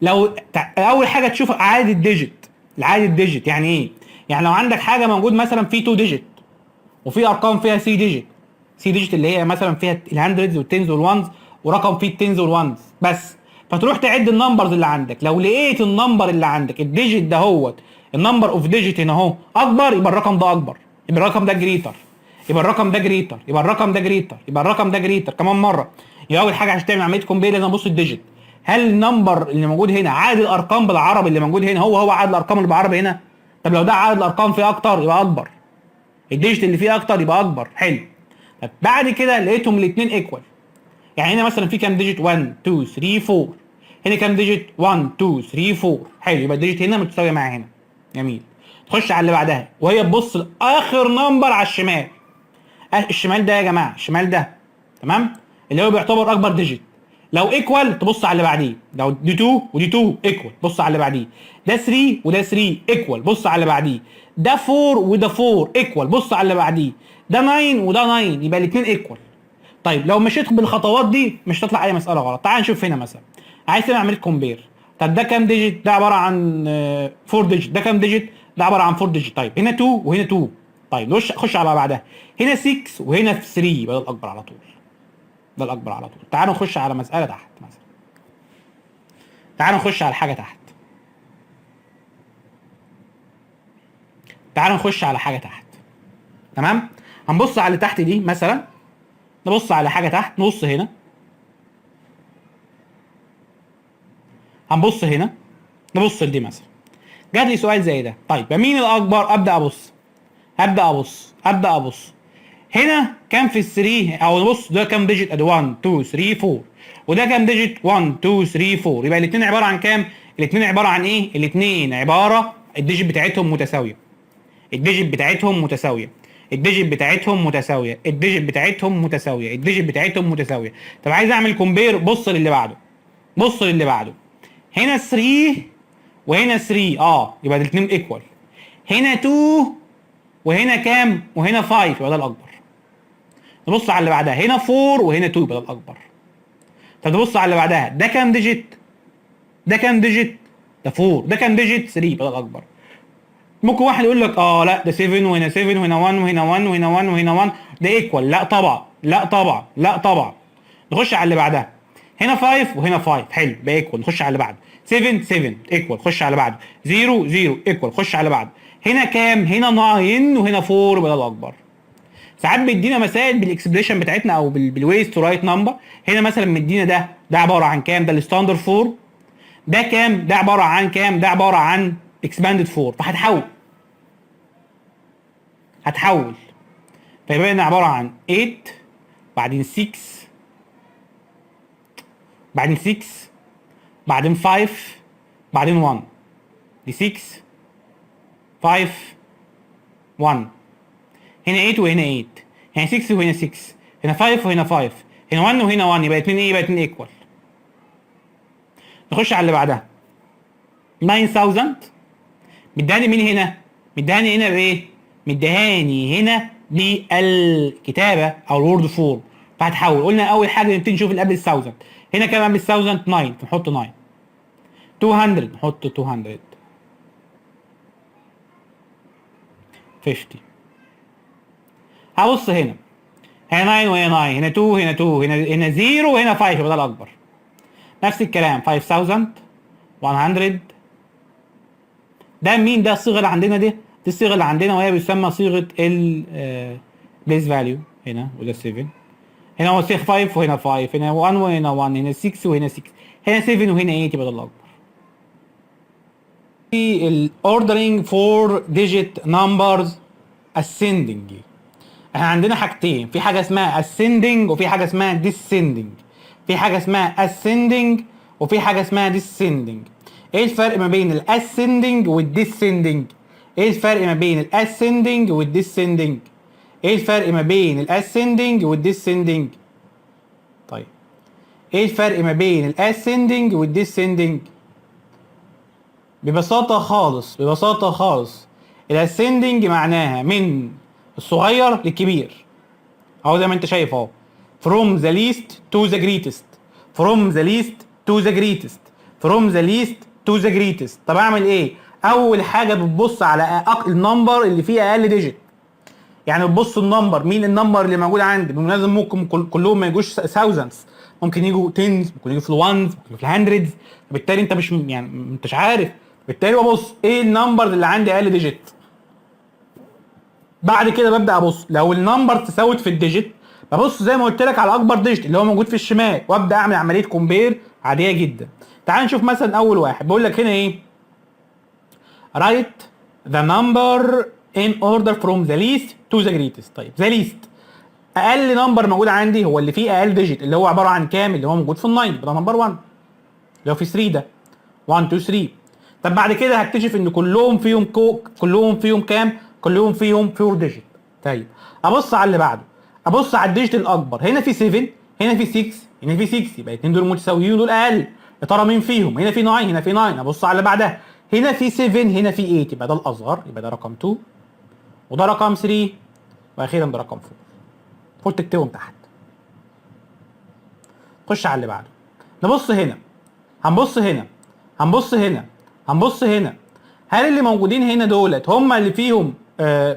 [SPEAKER 1] لو اول حاجه تشوف عدد الديجيت. العدد الديجيت يعني ايه؟ يعني لو عندك حاجه موجود مثلا في 2 ديجيت وفي ارقام فيها 3 ديجيت، سي ديجيت اللي هي مثلا فيها الهندردز والتنز والوانز ورقم فيه التنز والوانز بس، فتروح تعد النمبرز اللي عندك. لو لقيت النمبر اللي عندك الديجيت ده هو النمبر اوف ديجيت هنا اهو اكبر، يبقى الرقم ده اكبر، يبقى الرقم ده جريتر، يبقى الرقم ده جريتر، يبقى الرقم ده جريتر، يبقى الرقم ده جريتر كمان مره. يبقى اول حاجه عشان تعمل عمليه كومبير لازم ابص الديجيت. هل النمبر اللي موجود هنا عدد الارقام بالعربي اللي موجود هنا هو عدد الارقام اللي بالعربي هنا؟ طب لو ده عدد الارقام فيه اكتر يبقى اكبر، الديجيت اللي فيه اكتر يبقى اكبر. حلو. طب بعد كده لقيتهم الاثنين ايكوال. يعني هنا مثلا في كام ديجيت؟ 1 2 3 4. هنا كام ديجيت؟ 1 2 3 4. حلو. يبقى الديجيت هنا متساويه مع هنا. جميل. تخش على اللي بعدها وهي تبص لاخر نمبر على الشمال. الشمال ده يا جماعه، الشمال ده تمام اللي هو بيعتبر اكبر ديجيت. لو ايكوال تبص على اللي بعديه. لو دي 2 ودي 2 ايكوال بص على اللي بعديه. ده 3 وده 3 ايكوال بص على اللي بعديه. ده 4 وده 4 ايكوال بص على اللي بعديه. ده 9 وده 9 يبقى الاثنين ايكوال. طيب لو مشيت بالخطوات دي مش هتطلع اي مساله غلط. تعال نشوف هنا مثلا عايز تعمل عمليه كومبير. طب ده كام ديجيت؟ ده عباره عن 4 ديجيت. ده كام ديجيت؟ ده عباره عن 4 ديجيت. طيب هنا 2 وهنا 2. طيب خش على بعدها. هنا 6 وهنا 3 يبقى ده الاكبر على طول. ده الاكبر على طول. تعالوا نخش على مساله تحت مثلا. تعالوا نخش على حاجه تحت. تعالوا نخش على حاجه تحت. تمام؟ هنبص على اللي تحت دي مثلا. نبص على حاجه تحت. نبص هنا. هنبص هنا. نبص لدي مثلا. جات لي سؤال زي ده. طيب مين الاكبر؟ ابدا ابص. ابدا ابص. هنا كام في ال3 او نبص ده كام ديجيت؟ ادي 1 2 3 4. وده كام ديجيت؟ 1 2 3 4. يبقى الاثنين عباره عن كام؟ الاثنين عباره عن ايه؟ الاثنين عباره الديجيت بتاعتهم متساويه. الديجيت بتاعتهم متساويه. الديجيت بتاعتهم متساويه. الديجيت بتاعتهم متساويه. الديجيت بتاعتهم متساويه. طب عايز اعمل كومبير، بص للي بعده. بص للي بعده. هنا 3 وهنا 3 يبقى الاثنين ايكوال. هنا 2 وهنا كام؟ وهنا 5 يبقى ده الاكبر. نبص على اللي بعدها، هنا 4 وهنا 2 يبقى ده الاكبر. طب نبص على اللي بعدها، ده كام ديجيت؟ ده كام ديجيت؟ ده 4. ده كام ديجيت؟ 3 يبقى ده الاكبر. ممكن واحد يقول لك لا ده 7 وهنا 7 وهنا 1 وهنا 1 وهنا 1 وهنا 1 ده ايكوال. لا طبعا، لا طبعا، لا طبعا. نخش على اللي بعدها، هنا 5 وهنا 5 حلو يبقى ايكوال. نخش على اللي بعده، 7 7 ايكوال. خش على اللي بعده، 0 0 ايكوال. خش على اللي بعده، هنا كام؟ هنا 9 وهنا 4 يبقى ده الاكبر. ساعات بيدينا مسائل بالاكسبريشن بتاعتنا او بالويز تو رايت نمبر. هنا مثلا مدينا ده عباره عن كام؟ ده الستاندرد 4. ده كام؟ ده عباره عن كام؟ ده عباره عن اكسباندد 4. هتحول فيبقى هنا عباره عن 8 بعدين 6 بعدين 6 بعدين 5 بعدين 1. دي 6 5 1. هنا 8 وهنا 8. هنا 6 وهنا 6. هنا 5 وهنا 5. هنا 1 وهنا 1 يبقى 2 ايه؟ يبقى 2 ايكوال. نخش على اللي بعدها، 9000 مديهاني مين هنا؟ مديهاني هنا بايه؟ مديهاني هنا بالكتابه او الوورد فورم. فهتحول. قلنا اول حاجه نبتدي نشوف اللي قبل ال 1000. هنا كام قبل ال 1000؟ 9 فنحط 9. 200 نحط 200. 50. هبص هنا 9 وهنا 9. هنا 2 هنا 2 هنا 0 وهنا 5 يبقى ده الاكبر. نفس الكلام 5000 100. ده مين؟ ده الصيغه اللي عندنا دي الصيغه اللي عندنا وهي بتسمى صيغه ال بليس فاليو. هنا وده 7. هنا هو 5 وهنا 5. هنا 1 وهنا 1. هنا 6 وهنا 6. هنا 7 وهنا 8 يبقى ده الاكبر. في الاوردرنج فور ديجيت نمبرز ascending. احنا عندنا حاجتين، في حاجه اسمها ascending وفي حاجه اسمها descending. في حاجه اسمها ascending وفي حاجه اسمها descending. ايه الفرق ما بين الاسcending والديسcending؟ ايه الفرق ما بين الاسcending والديسcending؟ ايه الفرق ما بين الاسcending والديسcending؟ طيب ايه الفرق ما بين الاسcending والديسcending؟ ببساطه خالص الاسcending معناها من الصغير للكبير، اهو زي ما انت شايف اهو، from the least to the greatest. from the least to the greatest. from the least to the greatest. طب اعمل ايه؟ اول حاجه بتبص على النمبر اللي فيه اقل ديجيت. يعني بتبص النمبر، مين النمبر اللي موجود عندي؟ بالمناسبه ممكن كلهم ما يجوش thousands، ممكن يجوا tens، ممكن يجوا في الوانز، ممكن في الهندرeds. فبالتالي انت مش انتش عارف. بالتالي ببص ايه النمبر اللي عندي اقل ديجيت. بعد كده ببدا ابص لو النمبر تساوت في الديجيت، ببص زي ما قلت لك على اكبر ديجيت اللي هو موجود في الشمال وابدا اعمل عمليه كومبير عاديه جدا. تعال نشوف مثلا اول واحد بقول لك هنا ايه؟ write the number in order from the least to the greatest. طيب the least اقل نمبر موجود عندي هو اللي فيه اقل ديجيت اللي هو عباره عن كام؟ اللي هو موجود في ال9 يبقى نمبر 1 اللي هو في 3 ده 1 2 3. طب بعد كده هكتشف ان كلهم فيهم كام؟ كلهم فيهم 4 ديجيت. طيب ابص على اللي بعده، ابص على الديجيت الاكبر. هنا في 7 هنا في 6 هنا في 6 يبقى الاثنين دول متساويين دول اقل. يا ترى مين فيهم؟ هنا في 9 هنا في 9. ابص على اللي بعدها، هنا في 7 هنا في 8 يبقى ده الاصغر، يبقى ده رقم 2 وده رقم 3 واخيرا ده رقم 4. المفروض تكتبهم تحت. خش على اللي بعده. نبص هنا، هنبص هنا. هل اللي موجودين هنا دولت هم اللي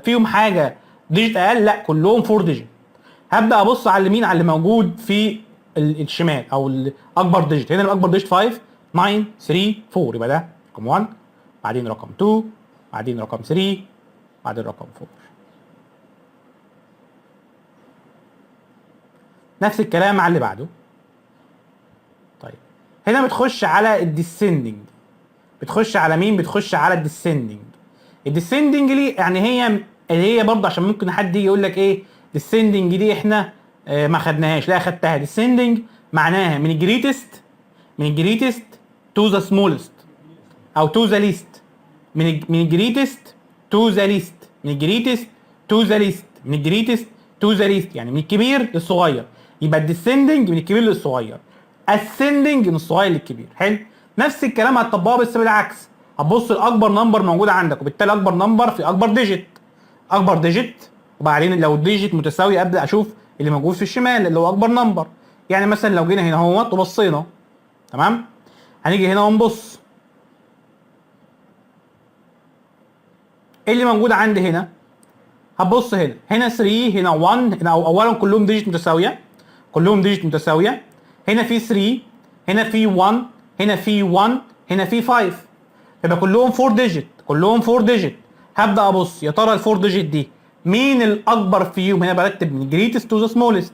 [SPEAKER 1] فيهم حاجه ديجيت اقل؟ لا كلهم 4 ديجيت. هبدا ابص على اليمين على اللي موجود في الشمال او الاكبر ديجيت. هنا الاكبر ديجيت 5 9 3 4 يبقى ده رقم 1 بعدين رقم 2 بعدين رقم 3 بعدين رقم 4. نفس الكلام مع اللي بعده. طيب هنا بتخش على الديسندنج. بتخش على مين؟ بتخش على الديسندنج. الديسندنج دي يعني هي برضه عشان ممكن حد يجي يقول لك ايه الديسندنج دي احنا ما خدناهاش. لا خدتها. ديسندنج معناها من الجريتست تو ذا سمولست. او تو ذا ليست، من الجريتست تو ذا ليست، من الجريتست تو ذا ليست، من الجريتست تو ذا ليست، يعني من الكبير للصغير. يبقى الديسندنج من الكبير للصغير، اسندنج من الصغير للكبير. حلو. نفس الكلام هتطبقه بس بالعكس، هتبص لاكبر نمبر موجود عندك، وبالتالي اكبر نمبر في اكبر ديجيت، اكبر ديجيت، وبعدين لو الديجيت متساوي ابدا اشوف اللي موجود في الشمال اللي هو اكبر نمبر. يعني مثلا لو جينا هنا اهوت وبصينا، تمام، هنيجي هنا ونبص ايه اللي موجود عندي هنا. هتبص هنا 3، هنا 1، هنا اولا كلهم ديجيت متساويه، كلهم ديجيت متساويه. هنا في 3، هنا في 1، هنا في 1، هنا في 5، يبقى كلهم 4 ديجيت، كلهم 4 ديجيت. هبدا ابص يا ترى ال4 ديجيت دي مين الاكبر فيهم. هنا برتب من جريتست تو ذا سمولست،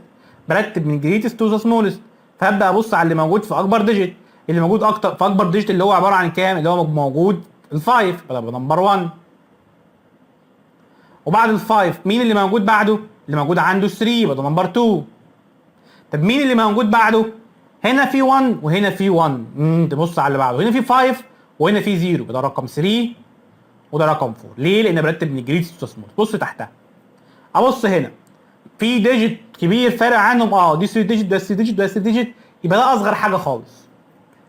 [SPEAKER 1] برتب من جريتست تو ذا سمولست. فهبدا ابص على اللي موجود في اكبر ديجيت، اللي موجود اكتر في اكبر ديجيت اللي هو عباره عن كام، اللي هو موجود ال5، يبقى نمبر 1. وبعد ال5 مين اللي موجود بعده؟ اللي موجود عنده 3، يبقى ده نمبر 2. طب مين اللي موجود بعده؟ هنا في 1 وهنا في 1. تبص على اللي بعده، هنا في 5 وهنا في 0، يبقى ده رقم 3 وده رقم 4. ليه؟ لان برتب من جريد استثمار. بص تحتها، ابص هنا في ديجيت كبير فارق عنهم، دي 3 ديجيت، ده 3 ديجيت، ده 3 ديجيت، يبقى ده اصغر حاجه خالص،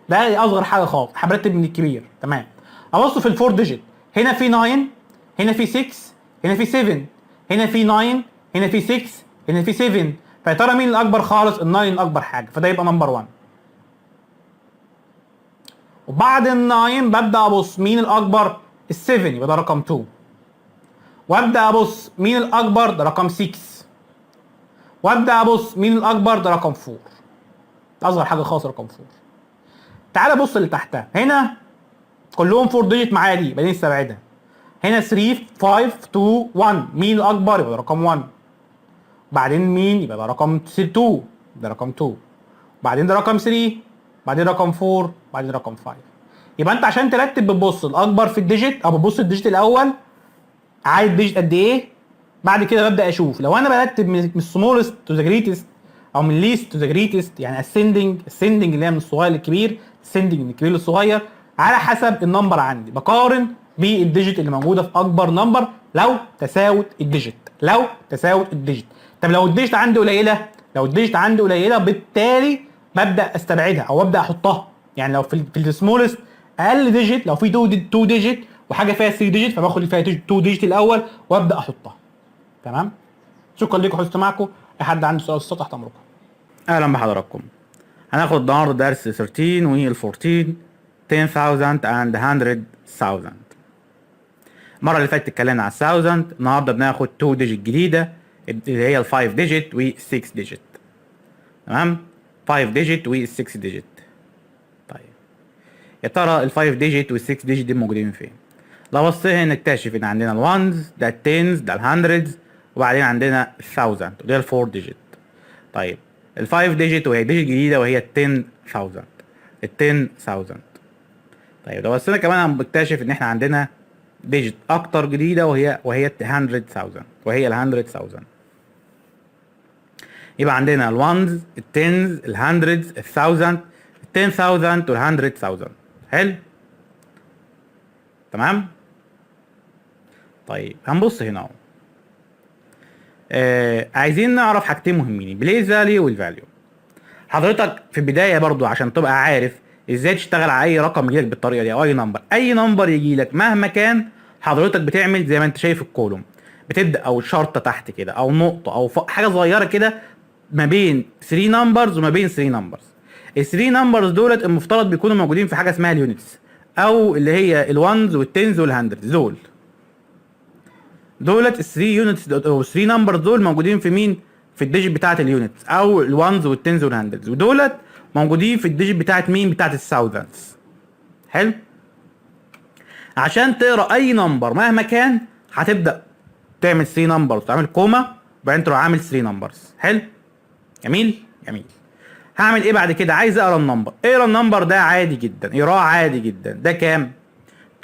[SPEAKER 1] ده اصغر حاجه خالص، هبرتب من الكبير. تمام. ابص في ال4 ديجيت، هنا في 9، هنا في 6، هنا في 7، هنا في 9، هنا في 6، هنا في 7. فيا ترى مين الاكبر خالص؟ ال9 اكبر حاجه، فده يبقى نمبر 1. وبعد ال9 ببدا ابص مين الاكبر؟ ال7، يبقى ده رقم 2. وابدا ابص مين الاكبر؟ ده رقم 6. وابدا ابص مين الاكبر؟ ده رقم 4. اصغر حاجه خالص رقم 4. تعال بص اللي تحتها، هنا كلهم 4 ديجيت معايا دي، يبقى دي نستبعدها. هنا 3 5 2 1، مين الاكبر؟ يبقى ده رقم 1. بعدين مين؟ يبقى ده رقم 2، ده رقم 2. بعدين ده رقم 3، بعدين رقم 4، بعدين رقم 5. يبقى انت عشان ترتب بتبص الاكبر في الديجيت، او بتبص الديجيت الاول عايز الديجيت قد ايه. بعد كده ببدا اشوف لو انا برتب من السمولست تو ذا جريتست، او من ليست تو ذا جريتست، يعني اسندنج اللي هي من الصغير للكبير، اسندنج من الكبير للصغير، على حسب النمبر عندي بقارن بالديجيت اللي موجوده في اكبر نمبر لو تساوت الديجيت، لو تساوت الديجيت. طب لو الديجيت عندي قليله، لو الديجيت عندي قليله بالتالي ببدا استبعدها او ببدا احطها. يعني لو في السمولست اقل ديجيت، لو في 2 ديجيت وحاجه فيها 3 ديجيت، فباخد فيها 2 ديجيت الاول وابدا احطها. تمام. شكرا لكم حسن معكم. اي حد عنده سؤال السطح تحت امركم.
[SPEAKER 2] اهلا بحضراتكم. هناخد النهارده درس 13 وال 14 10,000 and 100,000. المره اللي فاتت اتكلمنا على 1000، النهارده بناخد 2 ديجيت جديده اللي هي ال 5 ديجيت وال 6 ديجيت. تمام، 5 ديجيت وال 6 ديجيت. طيب يا ترى ال 5 ديجيت وال 6 ديجيت دي موجودين فين؟ لو بصينا نكتشف ان عندنا الوانز، ده التنز، ده الهندردز، وبعدين عندنا الثاوزند ودي ال4 ديجيت. طيب ال5 ديجيت وهي ديجيت جديده وهي ال 10,000، ال 10,000. طيب لو بصينا كمان هنكتشف ان احنا عندنا ديجيت اكتر جديده وهي ال 100,000، وهي ال 100,000. يبقى عندنا الوانز، التنز، الهندردز، الثاوزند، ال 10,000 وال 100,000. حلو. تمام. طيب هنبص هنا اهو. عايزين نعرف حاجتين مهمين، البليس فاليو والفاليو. حضرتك في البدايه برضو عشان تبقى عارف ازاي تشتغل على اي رقم يجيلك بالطريقه دي، او اي نمبر يجيلك مهما كان، حضرتك بتعمل زي ما انت شايف الكولوم، بتبدا او شرطه تحت كده او نقطه او حاجه صغيره كده ما بين 3 نمبرز وما بين 3 نمبرز. ال 3 نمبرز دولت المفترض بيكونوا موجودين في حاجه اسمها اليونتس، او اللي هي الوانز والتنز والهندردز. دولت ال 3 يونتس او 3 نمبرز دول موجودين في مين؟ في الديجيت بتاعه اليونتس، او الوانز والتنز والهندردز، ودولت موجودين في الديجيت بتاعه مين؟ بتاعه الثاوزندز. حلو. عشان تقرا اي نمبر مهما كان هتبدا تعمل 3 نمبرز، تعمل كوما وبعدين تروح عامل 3 نمبرز. حلو. جميل. هعمل ايه بعد كده؟ عايز اقرا النمبر. اقرا النمبر ده عادي جدا، اقراه عادي جدا. ده كام؟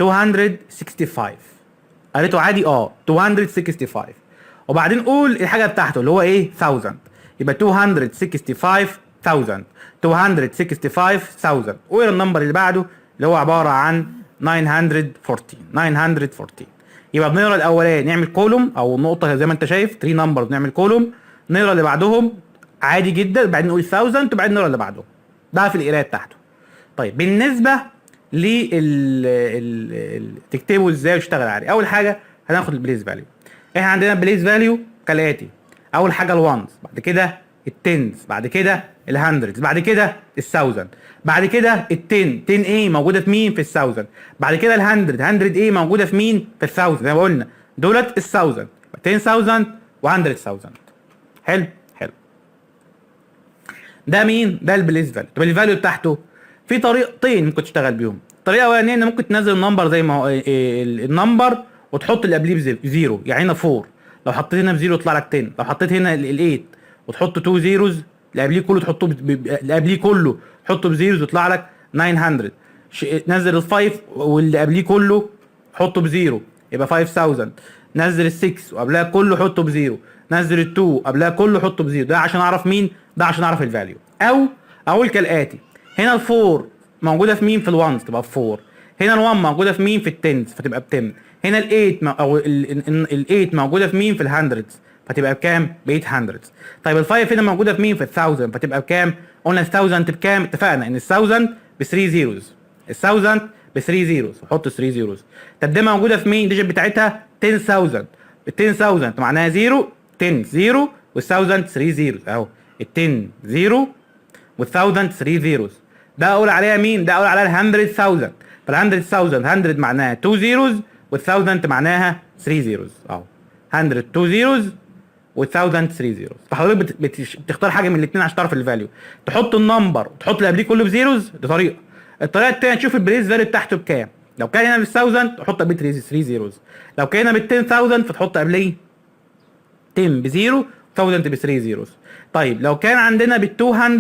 [SPEAKER 2] 265. قريته عادي 265. وبعدين قول الحاجه بتاعته اللي هو ايه؟ 1000. يبقى 265,000، 265,000. واقرا النمبر اللي بعده اللي هو عباره عن 914. يبقى بنقرا الاولاني نعمل كولوم او نقطه زي ما انت شايف 3 نمبر نعمل كولوم، نقرا اللي بعدهم عادي جدا، بعدين نقول 1000 وبعدين نقرا اللي بعده. ده في القرايه بتاعته. طيب بالنسبه تكتبه ازاي وتشتغل عليه. اول حاجه هناخد البليس فاليو. احنا عندنا البليس فاليو كالاتي: اول حاجه الوانز، بعد كده التنز، بعد كده الهندردز، بعد كده الثاوزند، بعد كده التن. تن ايه موجوده في مين؟ في الثاوزند. بعد كده الهندرد. هندرد ايه موجوده في مين؟ في الثاوزند. زي ما قلنا دولت الثاوزند، 10000 و100000. حلو حلو. ده مين؟ ده البليس فاليو. طب الفاليو بتاعته في طريقتين ممكن تشتغل بيهم. الطريقه الاولانيه ان ممكن تنزل النمبر زي ما هو النمبر وتحط اللي قبليه بزيرو، يعني هنا 4 لو حطيت هنا بزيرو يطلع لك 10. لو حطيت هنا ال8 وتحط 2 زيروز اللي قبليه كله تحطه اللي قبليه كله تحطه بزيروز يطلع لك 900. نزل ال5 واللي قبليه كله حطه بزيرو يبقى 5000. نزل ال6 وقبلها كله حطه بزيرو، نزل ال2 قبلها كله حطه بزيرو. ده عشان اعرف مين؟ ده عشان اعرف الفاليو. او اقول كالاتي: هنا ال4 موجوده في مين؟ في الوانز تبقى ب 4. هنا ال1 موجوده في مين؟ في التنز فتبقى ب 10. هنا ال8 او ال8 موجوده في مين؟ في الهندردز فتبقى بكام؟ ب 800. طيب ال5 هنا موجوده في مين؟ في ال1000 فتبقى بكام؟ قلنا ال1000 بكام؟ اتفقنا ان ال1000 ب 3 زيروز. ال1000 ب 3 زيروز، حط 3 زيروز. طب ده موجوده في مين؟ الديجيت بتاعتها 10000. ال 10000 معناها 0 10 0 وال1000 3 زيروز اهو. ال 10 0 وال1000 3 زيروز. ده اقول عليها مين؟ ده اقول عليها ال 100000. فال 100000 100 معناها 2 زيروز وال1000 معناها 3 زيروز اهو. 100 2 زيروز وال1000 3 زيروز. فحضرتك بتختار حاجه من الاثنين عشان تعرف الفاليو. تحط النمبر وتحط اللي قبليه كله بزيروز، دي طريقه. الطريقه الثانيه تشوف البليس فاليو بتاعته بكام. لو كان هنا بال1000 تحط قبليه 3 زيروز. لو كان هنا بال10000 فتحط قبليه 10 بزيرو 1000 ب 3 زيروز. طيب لو كان عندنا بال 200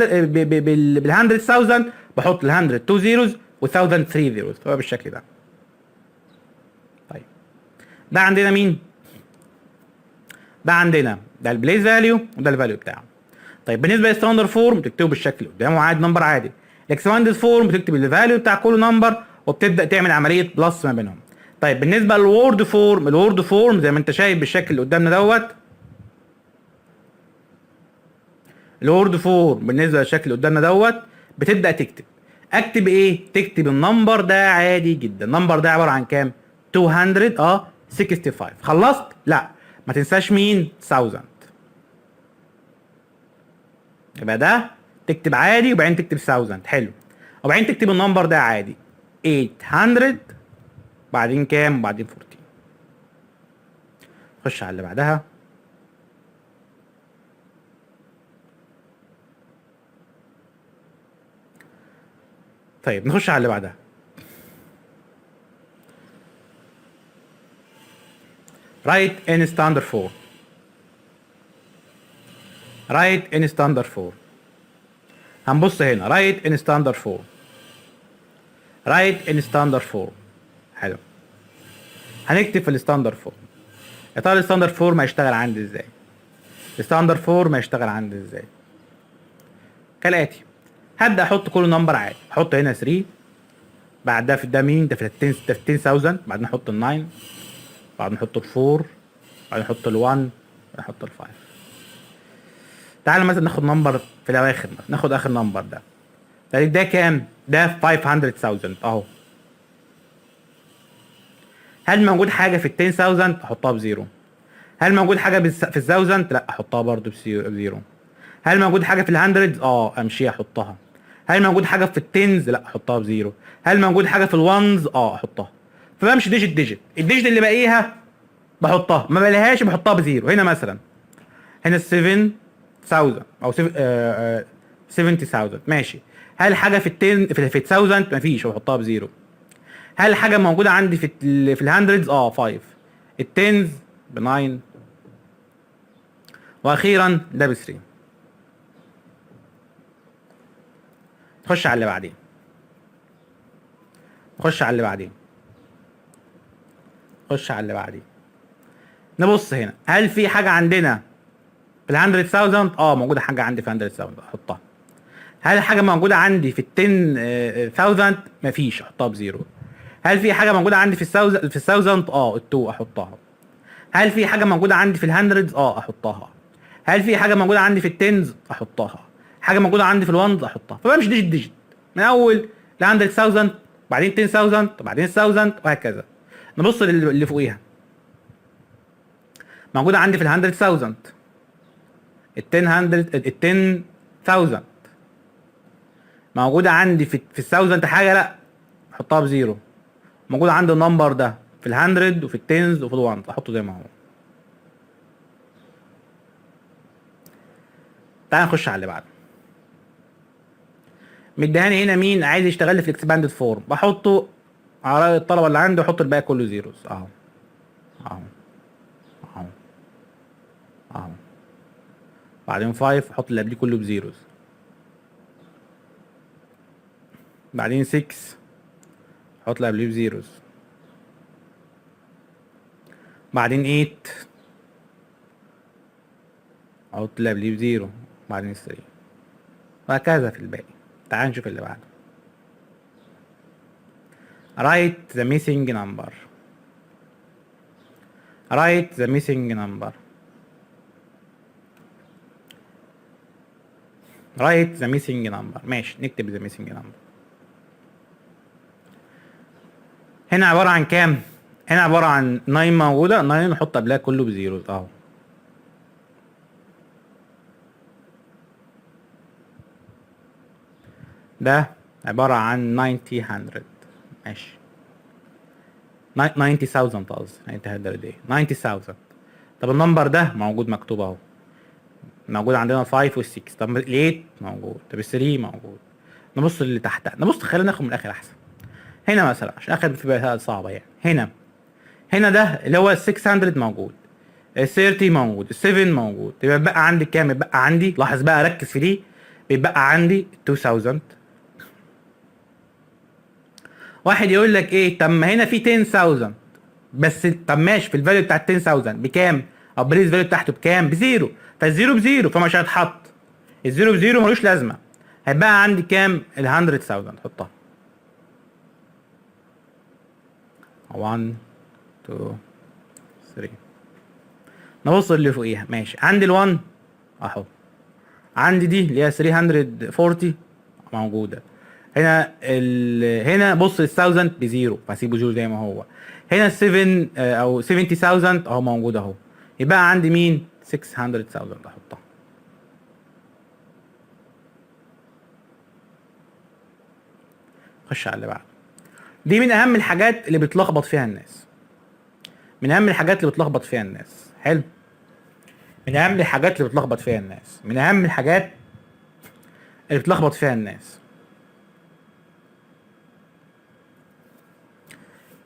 [SPEAKER 2] بال 100000 بحط ال 100 2 زيروز وال 1000 3 زيروز. فهو بالشكل ده. طيب ده عندنا مين؟ ده عندنا ده البليس فاليو وده الفاليو بتاعه. طيب بالنسبه للستاندرد فورم بتكتبه بالشكل اللي قدامه عادي، نمبر عادي. الاكسباندد فورم بتكتب الفاليو بتاع كل نمبر وبتبدا تعمل عمليه بلس ما بينهم. طيب بالنسبه للوورد فورم، الوورد فورم زي ما انت شايف بالشكل اللي قدامنا دوت. الوورد فورم بالنسبه للشكل اللي قدامنا دوت بتبدا تكتب. اكتب ايه؟ تكتب النمبر ده عادي جدا. النمبر ده عباره عن كام؟ 265. خلصت؟ لا ما تنساش مين؟ 1000. يبقى ده تكتب عادي وبعدين تكتب 1000. حلو. وبعدين تكتب النمبر ده عادي 800 بعدين كام؟ بعدين 14. خش على اللي بعدها. طيب نخش على اللي بعدها. write in standard form. write in standard form. هنبص هنا write in standard form. write in standard form. حلو. هنكتب في الستاندرد فورم. يا ترى الستاندرد فورم هيشتغل عندي ازاي؟ الستاندرد فورم هيشتغل عندي ازاي؟ كالاتي: هبدا احط كل نمبر عادي. احط هنا 3 بعد ده في ده مين؟ ده في 10000. بعدين احط ال 9 بعدين احط ال 4 بعدين احط ال 1 بعدين احط ال 5. تعال مثلا ناخد نمبر في الاواخر، ناخد اخر نمبر ده كام؟ ده 500000 اهو. هل موجود حاجه في ال 10000 احطها بزيرو؟ هل موجود حاجه في ال 1000 لا احطها برضو بزيرو. هل موجود حاجه في ال100 امشي احطها. هل موجود حاجه في التنز لا احطها بزيرو. هل موجود حاجه في الوانز احطها. فبمشي ديجيت. الديجيت اللي باقيها بحطها، ما بلاقيهاش بحطها بزيرو. هنا مثلا هنا 7000 او 70000 ماشي. هل حاجه في ال 1000 مفيش بحطها بزيرو. هل حاجه موجوده عندي في الهندردز 5. التنز ب 9 واخيرا ده ب 3. نخش على اللي بعدين. نبص هنا هل في حاجه عندنا في ال 100000 موجوده حاجه عندي في 100000 احطها. هل حاجه موجوده عندي في ال 10000 مفيش احطها بزيرو. هل في حاجه موجوده عندي في الثاوزند؟ ال2 احطها. هل في حاجه موجوده عندي في الهندردز؟ احطها. هل في حاجه موجوده عندي في التنز؟ احطها. حاجه موجوده عندي في الوانز؟ احطها. فبمشي ديجيت ديجيت من اول ل 100000 بعدين 10000 وبعدين 1000 وهكذا. نبص اللي فوقيها. موجوده عندي في ال 100000 ال 10000 موجوده عندي في ال1000 حاجه؟ لا، احطها بزيرو. موجود عندي النمبر ده في ال100 وفي التنز وفي الوانز، احطه زي ما هو. تعال نخش على اللي بعده. مديهاني هنا مين عايز يشتغل لي في الاكسباندد فورم، بحطه على رأي الطلبه اللي عندي واحط الباقي كله زيروز اهو اهو اهو اهو. بعدين 5 احط اللي قبليه كله بزيروز. بعدين 6 احط اللي قبليه بزيروز. بعدين 8 احط اللي قبليه بزيرو. بعدين 3 وهكذا في الباقي. تعال نشوف اللي بعده. write the missing number. write the missing number. write the missing number. ماشي، نكتب the missing number. هنا عبارة عن كام؟ هنا عبارة عن 9 موجودة، 9 نحط قبلها كله بزيروز اهو. ده عبارة عن 90 ماشي. 90,000 قصدي 90,000. طب النمبر ده موجود مكتوب اهو. موجود عندنا 5 وال6. طب ال8 موجود. طب ال3 موجود. نبص اللي تحتها. نبص، خلينا ناخد من الاخر احسن. هنا مثلا عشان اخر في بقى صعبة يعني. هنا ده اللي هو ال 600 موجود. ال 30 موجود. ال 7 موجود. يبقى بقى عندي كام؟ يبقى عندي، لاحظ بقى ركز في دي، بيبقى عندي 2000. واحد يقول لك ايه؟ طب ما هنا في 10000 بس. طب ماشي، في الفاليو بتاع 10000 بكام؟ او بريز فاليو بتاعته بكام؟ بزيرو. فالزيرو بزيرو فمش هيتحط. الزيرو بزيرو ملوش لازمه. هيبقى عندي كام؟ ال 100000 حطها. 1 2 3. نبص اللي فوقيها. ماشي، عندي ال1 اهو. عندي دي اللي هي 340 موجوده. هنا بص ال 1000 بزيرو فهسيبه زيرو زي ما هو. هنا ال 7 او 70,000 اهو موجود اهو. يبقى عندي مين؟ 600,000 احطها. خش على اللي بعده. دي من اهم الحاجات اللي بتلخبط فيها الناس. من اهم الحاجات اللي بتلخبط فيها الناس. حلو. من اهم الحاجات اللي بتلخبط فيها الناس. من اهم الحاجات اللي بتلخبط فيها الناس.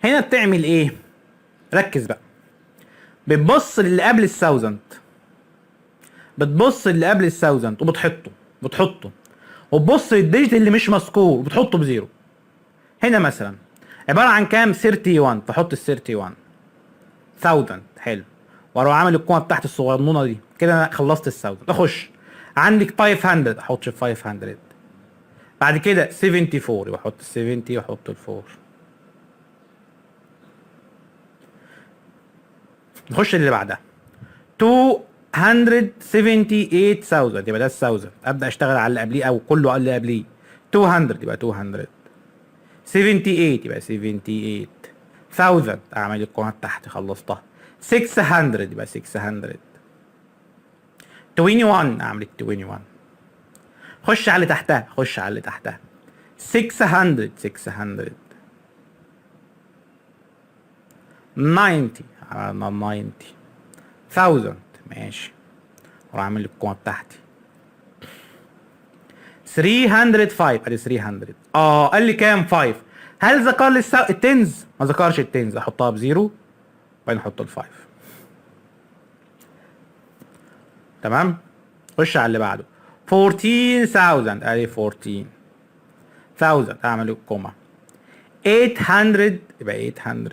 [SPEAKER 2] هنا بتعمل ايه؟ ركز بقى. بتبص للي قبل ال1000. بتبص للي قبل ال1000 وبتحطه وتبص للديجيت اللي مش مذكور وبتحطه بزيرو. هنا مثلا عباره عن كام؟ 31 فحط ال 31,000. حلو. واروح عامل الكومه بتاعت الصغنونه دي كده. انا خلصت ال 1000. اخش عندك 500 احط 500. بعد كده 74 يبقى احط ال 70 واحط ال 4. نخش اللي بعدها. 278,000 يبقى ده ال 1000. ابدا اشتغل على اللي قبليه او كله على اللي قبليه. 200 يبقى 200. 78 يبقى 78,000. اعمل الكومه تحت خلصتها. 600 يبقى 600. 21 اعمل ال 21. خش على اللي تحتها. 600 600. 90 عملنا 90,000 ماشي. واعمل الكومه بتاعتي. 305 ادي 300. قال لي كام؟ 5. هل ذكر لي التنز؟ ما ذكرش التنز. احطها بزيرو وبعدين احط ال5. تمام. خش على اللي بعده. 14,000 ادي 14,000 اعمل الكومه. 800 يبقى 800.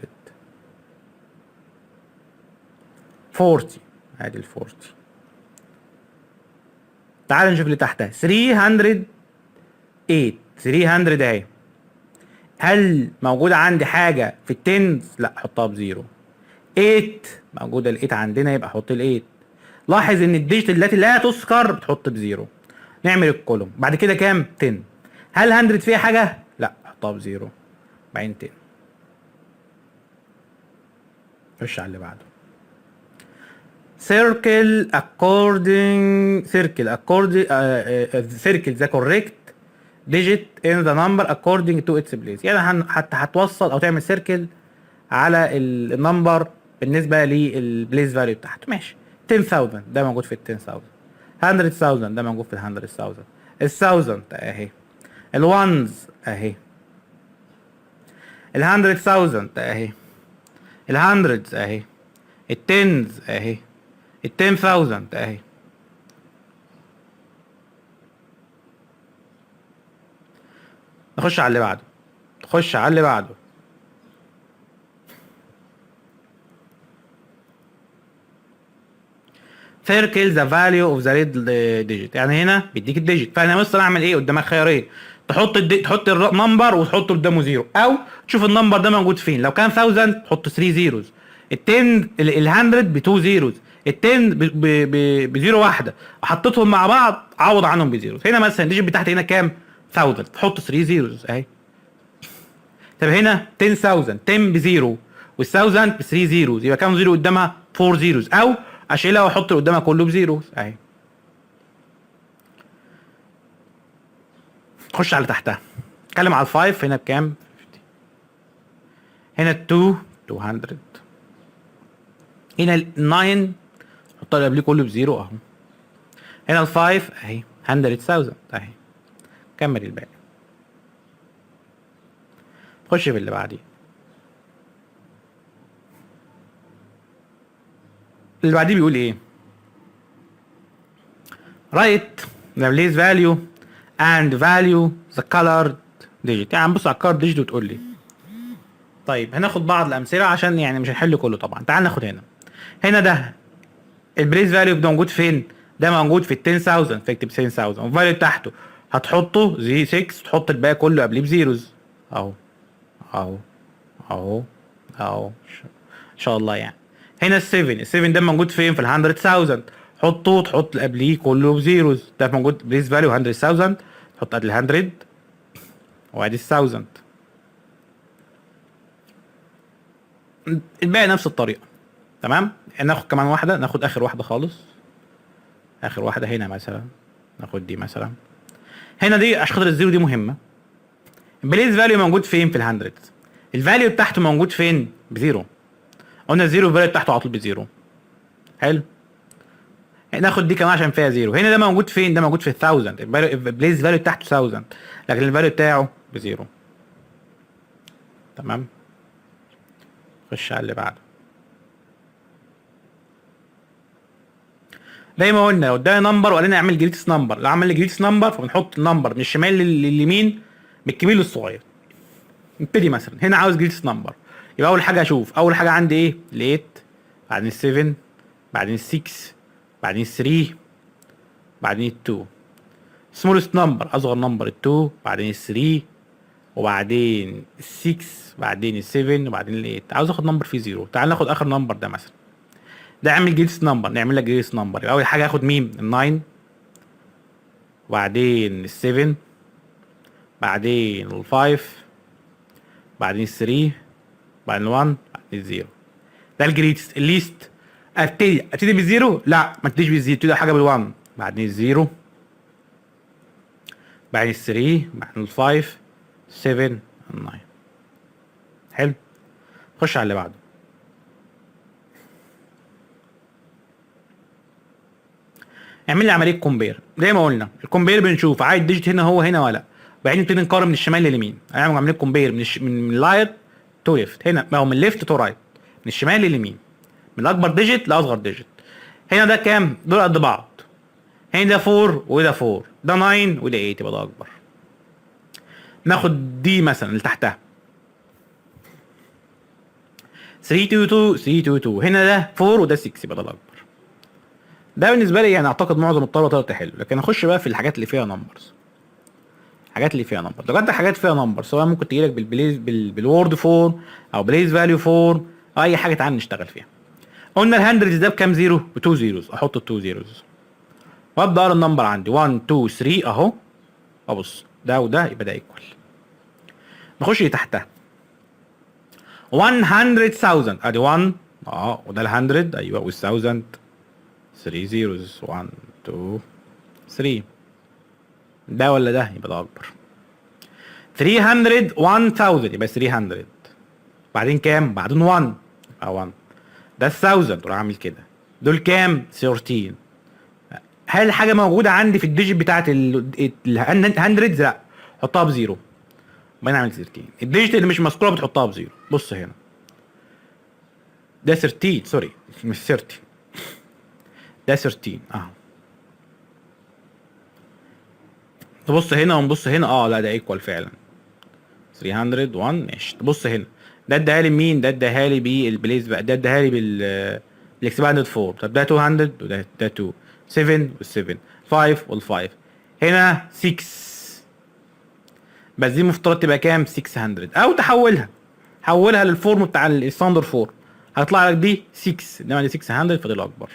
[SPEAKER 2] 40 ادي ال 40. تعال نشوف اللي تحتها. 308 300 اهي. هل موجود عندي حاجه في التنز؟ لا، احطها بزيرو. 8 موجوده ال 8 عندنا، يبقى احط ال 8. لاحظ ان الديجيت التي لا تذكر بتحط بزيرو. نعمل الكولوم بعد كده كام؟ 10. هل 100 فيها حاجه؟ لا، احطها بزيرو. بعدين 10. خش على اللي بعده. circle the correct digit in the number according to its place. يعني حتى هتوصل او تعمل سيركل على النمبر بالنسبه للبليس فاليو بتاعته. ماشي. 10000 ده موجود في ال 10000. 100000 ده موجود في ال 100000. ال 1000 اهي. الونز اهي. ال 100000 اهي. ال 100 اهي. التنز اهي. ال 10000 اهي. نخش على اللي بعده. خش على اللي بعده. circle the value of the red digit. يعني هنا بيديك الديجيت، فانا مثلا اعمل ايه؟ قدامك خيارين، تحط النمبر وتحط قدامه زيرو، او تشوف النمبر ده موجود فين. لو كان 1000 تحط 3 زيروز، ال 10 ال 100 ب 2 زيروز، ال 10 بزيرو واحده، حطيتهم مع بعض عوض عنهم بزيروز. هنا مثلا الديجيت بتاعتي هنا كام؟ 1000، تحط 3 زيروز اهي. طب هنا 10000، 10 بزيرو وال 1000 ب 3 زيروز، يبقى كام زيرو قدامها؟ 4 زيروز، او اشيلها واحط اللي قدامها كله بزيروز اهي. خش على اللي تحتها. اتكلم على ال5 هنا بكام؟ 50. هنا ال2 200. هنا ال9 حط اللي قبليه كله بزيرو اهو. هنا ال5 اهي 100000 اهي. كمل الباقي. خش في اللي بعديه. اللي بعديه بيقول ايه؟ write the place value and value the colored digit. يعني بص على الكارد ديجيت وتقول لي. طيب هناخد بعض الامثله عشان يعني مش هنحل كله طبعا. تعال ناخد هنا ده البليس فاليو ده موجود فين؟ ده موجود في ال 10000، فاكتب 10000 والفاليو بتاعته هتحطه زي 6 وتحط الباقي كله قبليه بزيروز اهو اهو اهو اهو ان شاء الله. يعني هنا ال7 ده موجود فين؟ في ال 100000، حطه وتحط اللي قبليه كله بزيروز. ده موجود بليس فاليو 100000، تحط قبل ال 100 وادي ال 1000. الباقي نفس الطريقه. تمام. ناخد كمان واحده، ناخد اخر واحده خالص. اخر واحده هنا مثلا ناخد دي مثلا. هنا دي عشان خاطر الزيرو دي مهمه. البليس فاليو موجود فين؟ في ال 100. الفاليو بتاعته موجود فين؟ بزيرو. قلنا الزيرو الفاليو بتاعته على طول بزيرو. حلو. ناخد دي كمان عشان فيها زيرو. هنا ده موجود فين؟ ده موجود في ال 1000. البليس فاليو بتاعته 1000 لكن الفاليو بتاعه بزيرو. تمام. خش على اللي بعده. زي ما قلنا لو ده نمبر وقال لنا اعمل جريتس نمبر، لو عمل لي جريتس نمبر فبنحط النمبر من الشمال لليمين، من الكبير للصغير. نبتدي مثلا هنا عاوز جريتس نمبر، يبقى اول حاجه اشوف اول حاجه عندي ايه؟ ال 8 بعدين ال 7 بعدين ال 6 بعدين ال 3 بعدين ال 2. سمولست نمبر اصغر نمبر ال 2 بعدين ال 3 وبعدين ال 6 بعدين ال 7 وبعدين ال 8. عاوز اخد نمبر فيه زيرو. تعال ناخد اخر نمبر ده مثلا. ده اعمل جريتس نمبر، نعمل لك جريتس نمبر. يبقى اول حاجه هاخد مين؟ ال 9 وبعدين ال 7 بعدين ال 5 بعدين ال 3 بعدين ال 1 بعدين ال 0. ده الجريتس. الليست ابتدي بالزيرو؟ لا، ما تبتديش بالزيرو، ابتدي حاجه بال1 بعدين الزيرو بعدين ال 3 بعدين ال 5 7 ال 9. حلو. خش على اللي بعده. اعمل لي عمليه كومبير. زي ما قلنا الكومبير بنشوف عايز ديجيت هنا هو هنا ولا، وبعدين نبتدي نقارن من الشمال لليمين. هنعمل عمليه كومبير من لايت تو ليفت. هنا ما هو من ليفت تو رايت، من الشمال لليمين، من اكبر ديجيت لاصغر ديجيت. هنا ده كام؟ دول قد بعض. هنا ده 4 وده 4، ده 9 وده 8، يبقى ده اكبر. ناخد دي مثلا اللي تحتها 322 322. هنا ده 4 وده 6، يبقى ده الاكبر. ده بالنسبه لي يعني اعتقد معظم الطلبه طلعت حلو. لكن اخش بقى في الحاجات اللي فيها نمبرز. الحاجات اللي فيها نمبر. لو عندك حاجات فيها نمبر سواء ممكن تجيلك بالوورد فورم او بليس فاليو فورم او اي حاجه، تعال نشتغل فيها. قلنا الهندرز ده بكام زيرو؟ ب2 زيروز. احط ال2 زيروز وابدا اقرا النمبر عندي 1 2 3 اهو. ابص ده وده يبقى ده ايكوال. نخش اللي تحتها 100,000 ادي 1 وده ال100 ايوه وال1000 3 زيروز 1 2 3. ده ولا ده؟ يبقى ده اكبر. 300 1000 يبقى 300. بعدين كام؟ بعدين 1 يبقى 1. ده 1000 وراح اعمل كده. دول كام؟ 13. هل الحاجه موجوده عندي في الديجيت بتاعت ال100؟ لا، حطها بزيرو. بعدين اعمل 13. الديجيت اللي مش مذكوره بتحطها بزيرو. بص هنا ده 13 سوري مش 30 ده 13 اهو. تبص هنا ونبص هنا لا ده ايكوال فعلا 301 ماشي. تبص هنا ده اداها لي مين؟ ده اداها لي بالبليس بقى، ده اداها لي بالاكسباندد 4. طب ده 200 وده 2 7 وال7 5 وال5 هنا 6 بس دي مفترض تبقى كام؟ 600 او حولها للفورم بتاع الستاندر 4 هيطلع لك دي 6 انما دي 600 فدي الاكبر.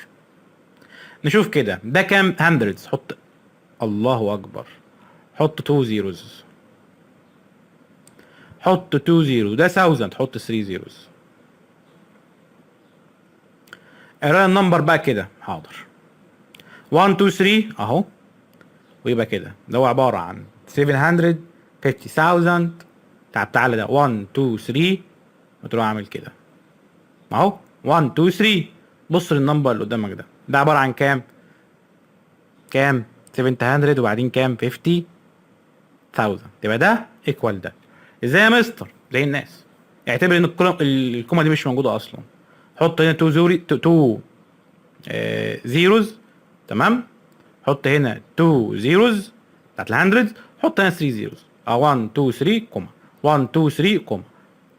[SPEAKER 2] نشوف كده ده كام؟ 100 حط الله اكبر حط 2 زيروز. حط 2 زيرو. ده 1000 حط 3 زيروز. اقرا النمبر بقى كده حاضر 1 2 3 اهو. ويبقى كده ده هو عباره عن 750,000. تعالى ده 1 2 3 وتروح عامل كده اهو 1 2 3. بص للنمبر اللي قدامك ده عباره عن كام؟ 700 وبعدين كام؟ 50,000. يبقى ده ايكوال ده. ازاي يا مستر؟ زي الناس اعتبر ان الكومه دي مش موجوده اصلا. حط هنا 2 زيروز تمام. حط هنا 2 زيروز بتاعت ال100. حط هنا 3 زيروز 1 2 3 كوما 1 2 3 كوما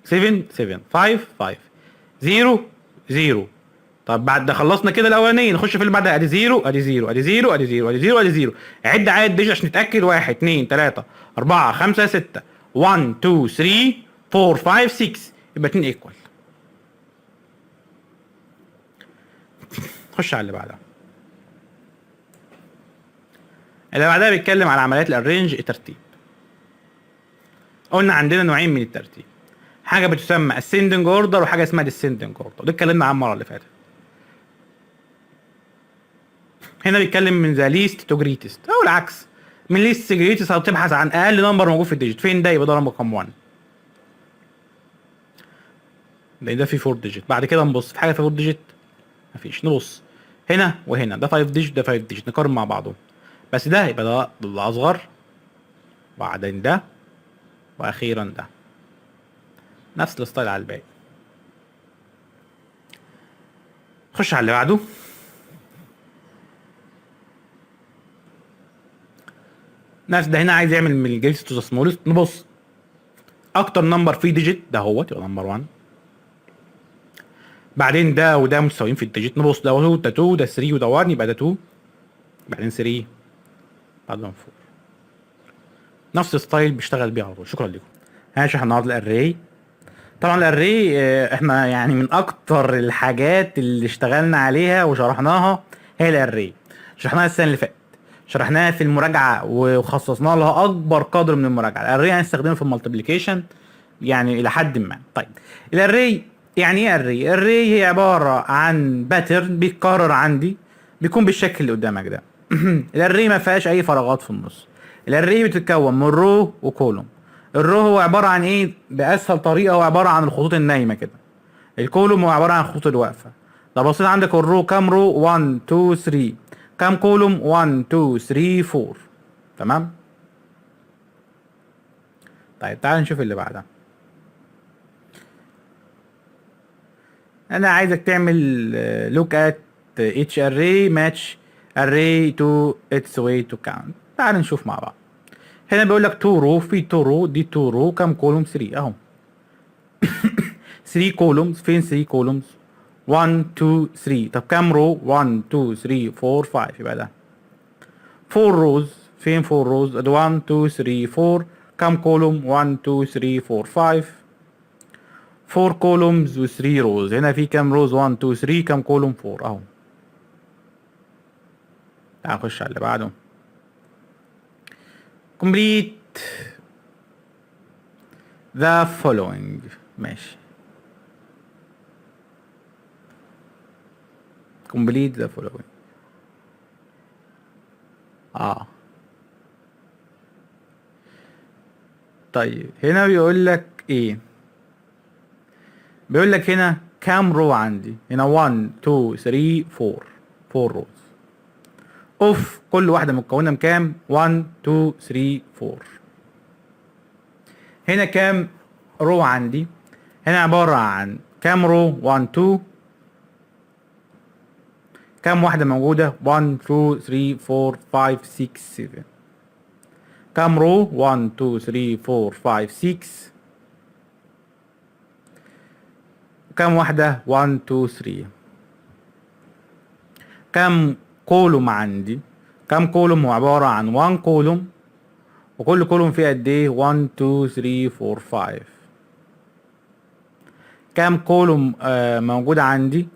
[SPEAKER 2] 7 7 5 5 0 0. طب بعد ده خلصنا كده الاولانيه نخش في اللي بعدها. ادي 0 ادي 0 ادي 0 ادي 0 ادي 0 ادي 0. عد عدد ديجيت عشان نتاكد 1 2 3 4 5 6 1 2 3 4 5 6 يبقى 2 ايكوال. خش على اللي بعدها. اللي بعدها بيتكلم على عمليات الارينج الترتيب. قلنا عندنا نوعين من الترتيب، حاجه بتسمى ascending order وحاجه اسمها descending order. ده اتكلمنا عنها المره اللي فاتت. هنا بيتكلم من ذا ليست تو جريتست او العكس، من ليست جريتست او بتبحث عن اقل نمبر موجود في الديجيت. فين ده؟ يبقى ده رقم 1 ده فيه 4 ديجيت. بعد كده نبص في حاجه في 4 ديجيت مفيش. نبص هنا وهنا ده 5 ديجيت ده 5 ديجيت نقارن مع بعضهم. بس ده يبقى ده الاصغر وبعدين ده واخيرا ده. نفس الستايل على الباقي. خش على اللي بعده. نفس ده هنا عايز يعمل من الجريتست تو ذا سمولست. نبص اكتر نمبر فيه ديجيت ده هو يبقى نمبر 1. بعدين ده وده متساويين في الديجيت. نبص ده 2 ده 2 ده 3 وده 1 يبقى ده 2 بعدين 3 بعدين 4. نفس الستايل بيشتغل بيه على طول. شكرا لكم. هنشرح النهارده الاري. طبعا الاري احنا يعني من اكتر الحاجات اللي اشتغلنا عليها وشرحناها هي الاري. شرحناها السنه اللي فاتت، شرحناها في المراجعه وخصصنا لها اكبر قدر من المراجعه. الاري هنستخدمه في المالتيبليكيشن يعني الى حد ما. طيب الاري يعني ايه اري؟ الاري هي عباره عن باترن بيتكرر عندي بيكون بالشكل اللي قدامك ده. الاري ما فيهاش اي فراغات في النص. الاري بتتكون من رو وكولوم. الرو هو عباره عن ايه؟ باسهل طريقه هو عباره عن الخطوط النايمه كده. الكولوم هو عباره عن الخطوط الواقفه. لو بصيت عندك الرو كام رو؟ 1 2 3. كام كولوم؟ 1 2 3 4. تمام. طيب تعال نشوف اللي بعدها. انا عايزك تعمل look at each array match array to its way to count. تعال نشوف مع بعض. هنا بيقول لك 2 رو في 2 رو دي 2 رو كام كولوم؟ 3 اهو. 3 كولومز. فين 3 كولومز؟ 1 2 3. طب كام رو؟ 1 2 3 4 5 يبقى ده 4 روز فين 4 روز؟ ادي 1 2 3 4. كام كولوم؟ 1 2 3 4 5. 4 كولومز و 3 روز. هنا في كام روز؟ 1 2 3. كام كولوم؟ 4 اهو. تعال نخش على اللي بعده. complete the following. ماشي. complete the following. طيب هنا بيقول لك ايه؟ بيقول لك هنا كام رو عندي؟ هنا 1 2 3 4. 4 روز. اوف كل واحدة مكونة من كام؟ 1 2 3 4. هنا كام رو عندي؟ هنا عبارة عن كام رو؟ 1 2. كام واحدة موجودة؟ 1 2 3 4 5 6 7. كام رو؟ 1 2 3 4 5 6. كام واحدة؟ 1 2 3. كام كولوم عندي؟ كام كولوم؟ هو عبارة عن 1 كولوم، وكل كولوم فيه قد ايه؟ 1 2 3 4 5. كام كولوم موجود عندي؟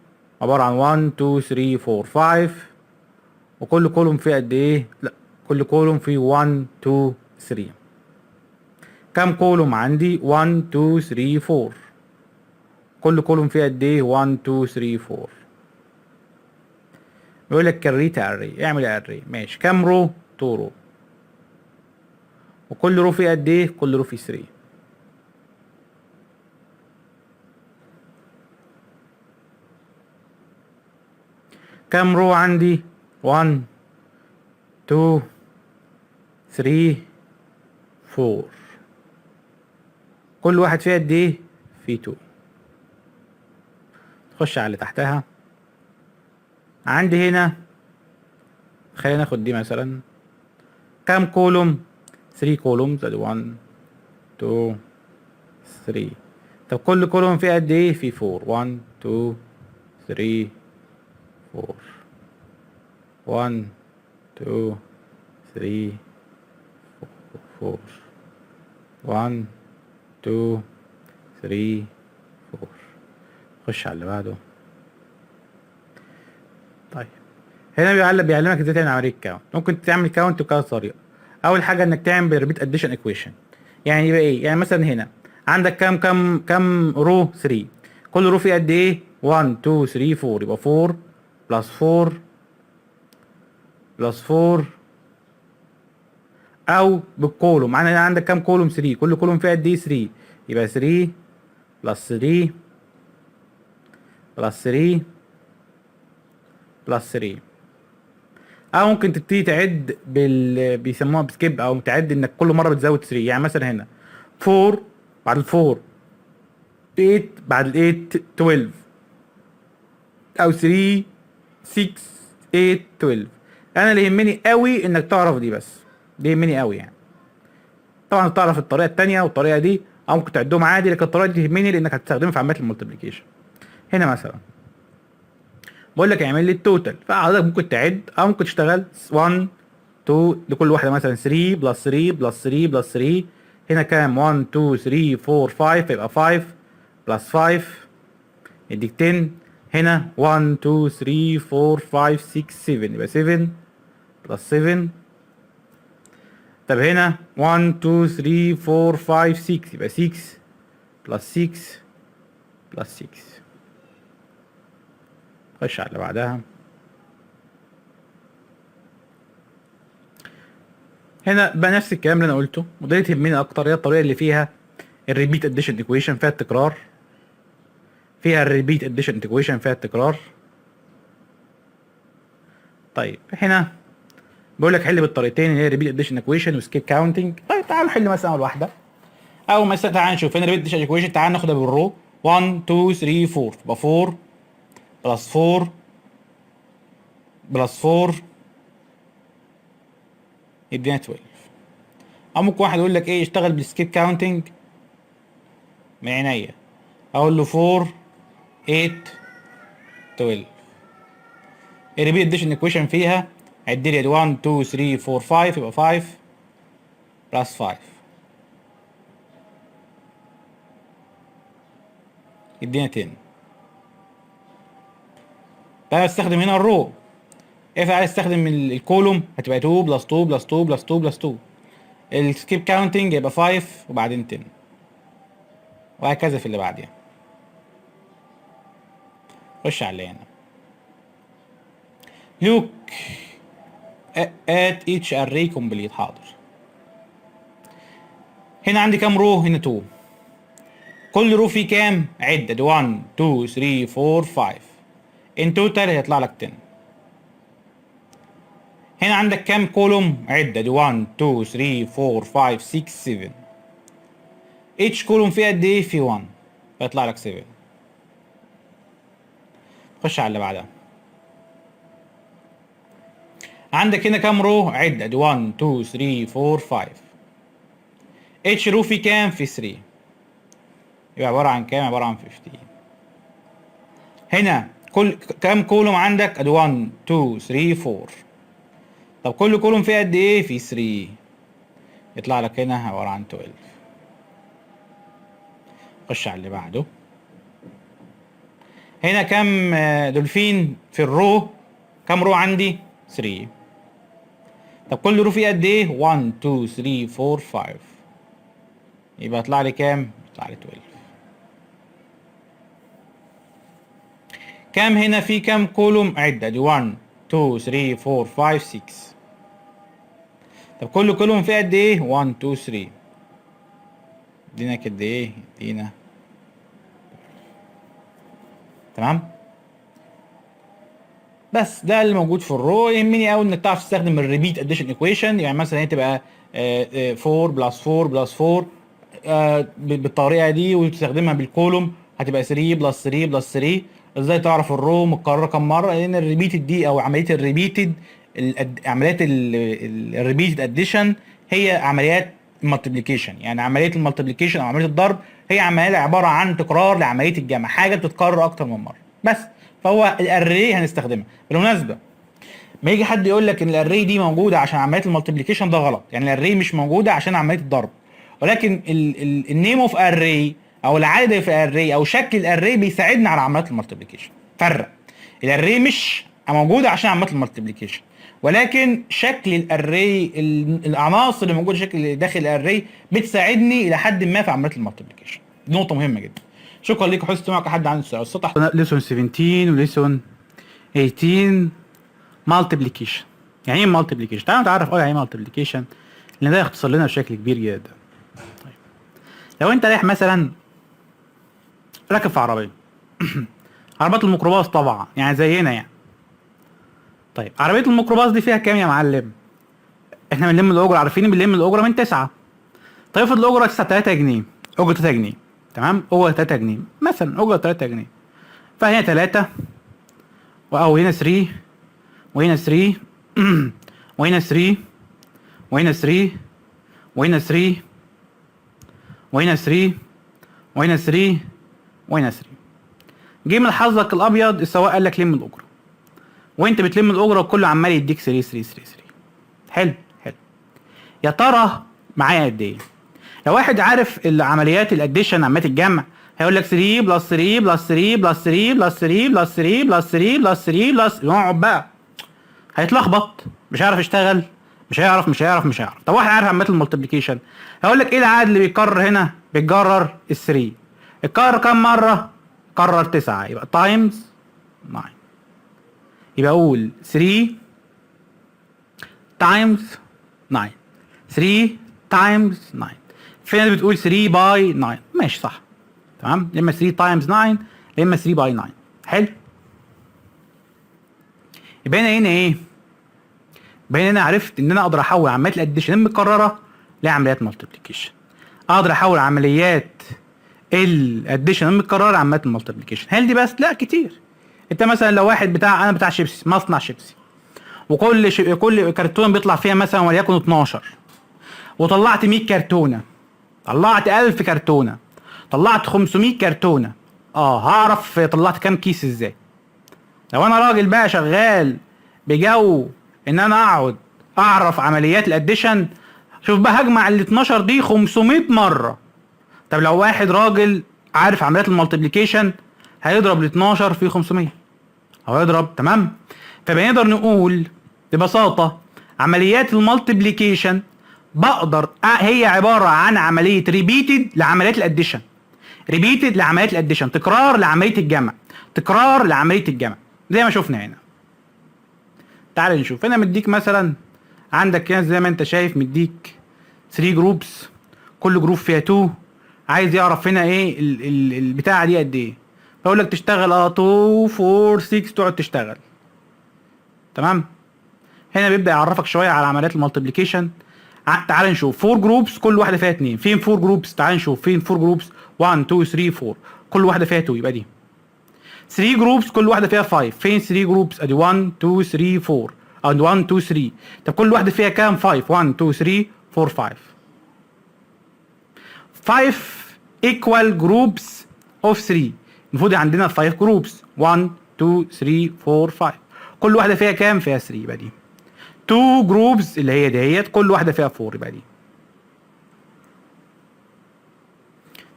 [SPEAKER 2] عبارة عن 1 2 3 4 5. وكل كولوم فيه قد ايه؟ لا، كل كولوم فيه 1 2 3. كام كولوم عندي؟ 1 2 3 4. كل كولوم فيه قد ايه؟ 1 2 3 4. بيقول لك كريت اري. اعمل اري. ماشي. كام رو؟ 2 رو. وكل رو فيه قد ايه؟ كل رو فيه 3. كام رو عندي؟ 1 2 3 4. كل واحد فيه قد ايه؟ فيه 2. نخش على اللي تحتها. عندي هنا، خلينا ناخد دي مثلا. كام كولوم؟ 3 كولومز. ادي 1 2 3. طب كل كولوم فيه قد ايه؟ فيه 4. 1 2 3 4. 1 2 3 4. 1 2 3 4. خش على اللي بعده. طيب هنا بيعلمك ازاي تعمل عمليه كاونت. ممكن تعمل كاونت بكذا طريقه. اول حاجه انك تعمل ريبيت اديشن ايكويشن. يعني يبقى ايه؟ يعني مثلا هنا عندك كام رو؟ 3. كل رو فيه قد ايه؟ 1 2 3 4. يبقى 4 بلس 4 بلس 4. او بالكولوم. عندك كام كولوم؟ 3. كل كولوم فيه قد ايه؟ 3. يبقى 3 بلس 3 بلس 3 بلس 3. او ممكن تبتدي تعد بيسموها بسكيب، او تعد انك كل مره بتزود 3. يعني مثلا هنا 4 بعد ال 4 8 بعد ال 8 12. او 3 6 8 12. انا اللي يهمني قوي انك تعرف دي بس. دي يهمني قوي يعني. طبعا تعرف الطريقه الثانيه والطريقه دي، او ممكن تعدهم عادي، لكن الطريقه دي تهمني لانك هتستخدمها في عمليه الملتبليكيشن. هنا مثلا بقول لك اعمل لي التوتال، فحضرتك ممكن تعد او ممكن تشتغل 1 2 لكل واحده مثلا 3 بلس 3 بلس 3 بلس 3. هنا كام؟ 1 2 3 4 5. فيبقى 5 بلس 5 يديك 10. هنا 1 2 3 4 5 6 7. يبقى 7 بلس 7. طب هنا 1 2 3 4 5 6. يبقى 6 بلس 6 بلس 6. خش على اللي بعدها. هنا بقى نفس الكلام اللي انا قلته، وده اللي تهمني اكتر. هي الطريقه اللي فيها الريبيت اديشن ايكويشن، فيها التكرار. فيها الريبيت اديشن ايكويشن، فيها التكرار. طيب هنا بقول لك حل بالطريقتين، اللي هي ريبيت اديشن ايكويشن وسكيب كاونتنج. طيب تعال نحل مثلا اول واحده. او مثلا تعال نشوف هنا ريبيت اديشن ايكويشن. تعال ناخدها بالرو. 1 2 3 4. يبقى 4 بلس 4 بلس 4 يدينا 12. او ممكن واحد يقول لك ايه، اشتغل بالسكيب كاونتنج من عينيا. اقول له 4 8 12. الريبيت اديشن ايكويشن فيها هيدي لي 1 2 3 4 5 يبقى 5 بلس 5 يدينا 10. بقى استخدم هنا الرو. اف عايز استخدم الكولوم هتبقى 2 بلس 2 بلس 2 بلس 2 بلس 2. السكيب كاونتنج يبقى 5 وبعدين 10 وهكذا في اللي بعديها. خش على اللي هنا. لوك at each array complete. حاضر. هنا عندي كام رو؟ هنا 2. كل رو فيه كام؟ عدة 1 2 3 4 5. ان توتال هيطلع لك 10. هنا عندك كام كولوم؟ عدة 1 2 3 4 5 6 7. each كولوم فيه قد ايه؟ فيه 1 فيطلع لك 7. خش على اللي بعدها. عندك هنا كام رو؟ عدة 1 2 3 4 5. اتش رو في كام؟ في 3. يبقى عبارة عن كام؟ عبارة عن 15. هنا كام كولوم عندك؟ ادي 1 2 3 4. طب كل كولوم فيه قد ايه؟ في 3. يطلع لك هنا عبارة عن 12. خش على اللي بعده. هنا كام دولفين في الرو؟ كام رو عندي؟ 3. طب كل رو فيه قد ايه؟ 1 2 3 4 5. يبقى يطلع لي كام؟ يطلع لي 12. كام هنا في كام كولوم؟ عدة دي 1 2 3 4 5 6. طب كل كولوم فيه قد ايه؟ 1 2 3. ادينا قد ايه؟ ادينا. تمام؟ بس ده اللي موجود في الرو. يهمني قوي انك تعرف تستخدم الريبيت اديشن ايكويشن. يعني مثلا هي تبقى 4 بلس 4 بلس 4 بالطريقه دي، وتستخدمها بالكولوم هتبقى 3 بلس 3 بلس 3. ازاي تعرف الرو متكرره كم مره؟ لان الريبيتد دي او عمليه الريبيتد عمليات الريبيتد اديشن هي عمليات المالتيبليكيشن. يعني عمليه المالتيبليكيشن او عمليه الضرب هي عمليه عباره عن تكرار لعمليه الجمع، حاجه بتتكرر اكتر من مره بس. فهو الاري هنستخدمها. بالمناسبه ما يجي حد يقول لك ان الاري دي موجوده عشان عمليه المالتيبليكيشن، ده غلط. يعني الاري مش موجوده عشان عمليه الضرب، ولكن النيم اوف اري او العدد في الاري او شكل الاري بيساعدنا على عمليات المالتيبليكيشن. فرق. الاري مش موجوده عشان عمليات المالتيبليكيشن، ولكن شكل الاري العناصر اللي موجوده شكل داخل الاري بتساعدني الى حد ما في عمليات المالتيبليكيشن. دي نقطه مهمه جدا. شكرا لكم حسن استماعكم. حد عنده سؤال؟ السطح ليسون 17 وليسون 18 مالتيبليكيشن. يعني ايه مالتيبليكيشن؟ تعالوا نتعرف يعني ايه مالتيبليكيشن، لان ده يختصر لنا بشكل كبير جدا. طيب لو انت رايح مثلا راكب في عربيه عربيات الميكروباص طبعا يعني زينا يعني. طيب عربيه الميكروباص دي فيها كام يا معلم؟ احنا بنلم الاجره، عارفين بنلم الاجره من 9. طيب افرض الاجره 3 جنيه، اجره 3 جنيه. تمام؟ اجره 3 جنيه مثلا، اجره 3 جنيه. فهنا 3 او هنا 3 وهنا 3 وهنا 3 وهنا 3 وهنا 3 وهنا 3 وهنا 3 وهنا 3. جه من حظك الابيض السواق قال لك لم الاجره، وانت بتلم الاجره وكله عمال يديك 3 3 3 3. حلو حلو. يا ترى معايا قد ايه؟ لو واحد عارف العمليات الاديشن عمليات الجمع هيقول لك 3 بلس 3 بلس 3 بلس 3 بلس 3 بلس 3 بلس 3 بلس 3 بلس. يقعد بقى هيتلخبط، مش هيعرف يشتغل، مش هيعرف. طب واحد عارف عمليات المالتيبليكيشن هيقول لك ايه العدد اللي بيتكرر هنا؟ بيتكرر ال3. اتكرر كام مره؟ كرر 9. يبقى تايمز 9. يبقى اقول 3 تايمز 9. 3 تايمز 9. في ناس بتقول 3 باي 9. ماشي صح. تمام؟ يا اما 3 تايمز 9 يا اما 3 باي 9. حلو. يبقى هنا ايه؟ يبقى هنا عرفت ان انا اقدر احول عمليات الاديشن المكرره لعمليات مالتيبليكيشن. اقدر احول عمليات الاديشن المتكرره لعمليات المالتيبليكيشن. هل دي بس؟ لا، كتير. انت مثلا لو واحد انا بتاع شيبسي، مصنع شيبسي، وكل كرتونه بيطلع فيها مثلا وليكن 12، وطلعت 100 كرتونه، طلعت 1000 كرتونه، طلعت 500 كرتونه، هعرف طلعت كام كيس ازاي. لو انا راجل بقى شغال بجو
[SPEAKER 1] ان انا اقعد اعرف عمليات الاديشن. شوف بقى، هجمع ال 12 دي 500 مره. طب لو واحد راجل عارف عمليات المالتيبليكيشن هيضرب ال 12 في 500 او هيضرب. تمام. فبنقدر نقول ببساطه عمليات المالتيبليكيشن بقدر هي عباره عن عمليه ريبيتد لعمليات الاديشن. ريبيتد لعمليات الاديشن، تكرار لعمليه الجمع، تكرار لعمليه الجمع زي ما شفنا هنا. تعال نشوف هنا. مديك مثلا عندك هنا زي ما انت شايف مديك 3 جروبس، كل جروب فيها 2. عايز يعرف هنا ايه البتاعه دي قد ايه. بقول لك تشتغل 2 4 6 تقعد تشتغل. تمام. هنا بيبدا يعرفك شويه على عمليات المالتيبليكيشن. تعال نشوف 4 جروبس كل واحده فيها 2. فين 4 جروبس؟ تعال نشوف فين 4 جروبس. 1 2 3 4 كل واحده فيها 2 يبقى دي. 3 جروبس كل واحده فيها 5. فين 3 جروبس؟ ادي 1 2 3 4 ادي 1 2 3. طب كل واحده فيها كام؟ 5. 1 2 3 4 5. 5 equal groups of 3. المفروض عندنا 5 جروبس 1 2 3 4 5. كل واحده فيها كام؟ فيها 3 يبقى دي. 2 جروبس اللي هي ديت كل واحده فيها 4 يبقى دي.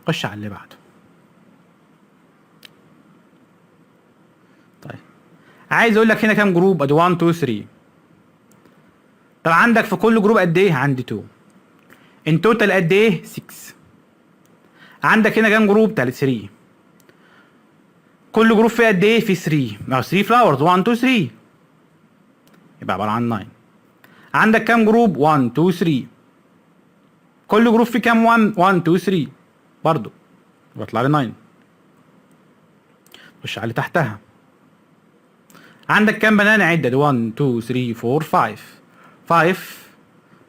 [SPEAKER 1] خش على اللي بعده. طيب عايز اقول لك هنا كام جروب؟ ادي 1 2 3. طب عندك في كل جروب قد ايه؟ عندي 2. ان توتال قد ايه؟ 6. عندك هنا كام جروب؟ 3. كل جروب فيه قد ايه؟ فيه 3. ما 3 فلاورز 1 2 3 يبقى عباره عن 9. عندك كام جروب؟ 1 2 3. كل جروب فيه كام؟ 1 1 2 3 برضه بيطلع لي 9. خش على اللي تحتها. عندك كام بنانا؟ عدة 1 2 3 4 5. 5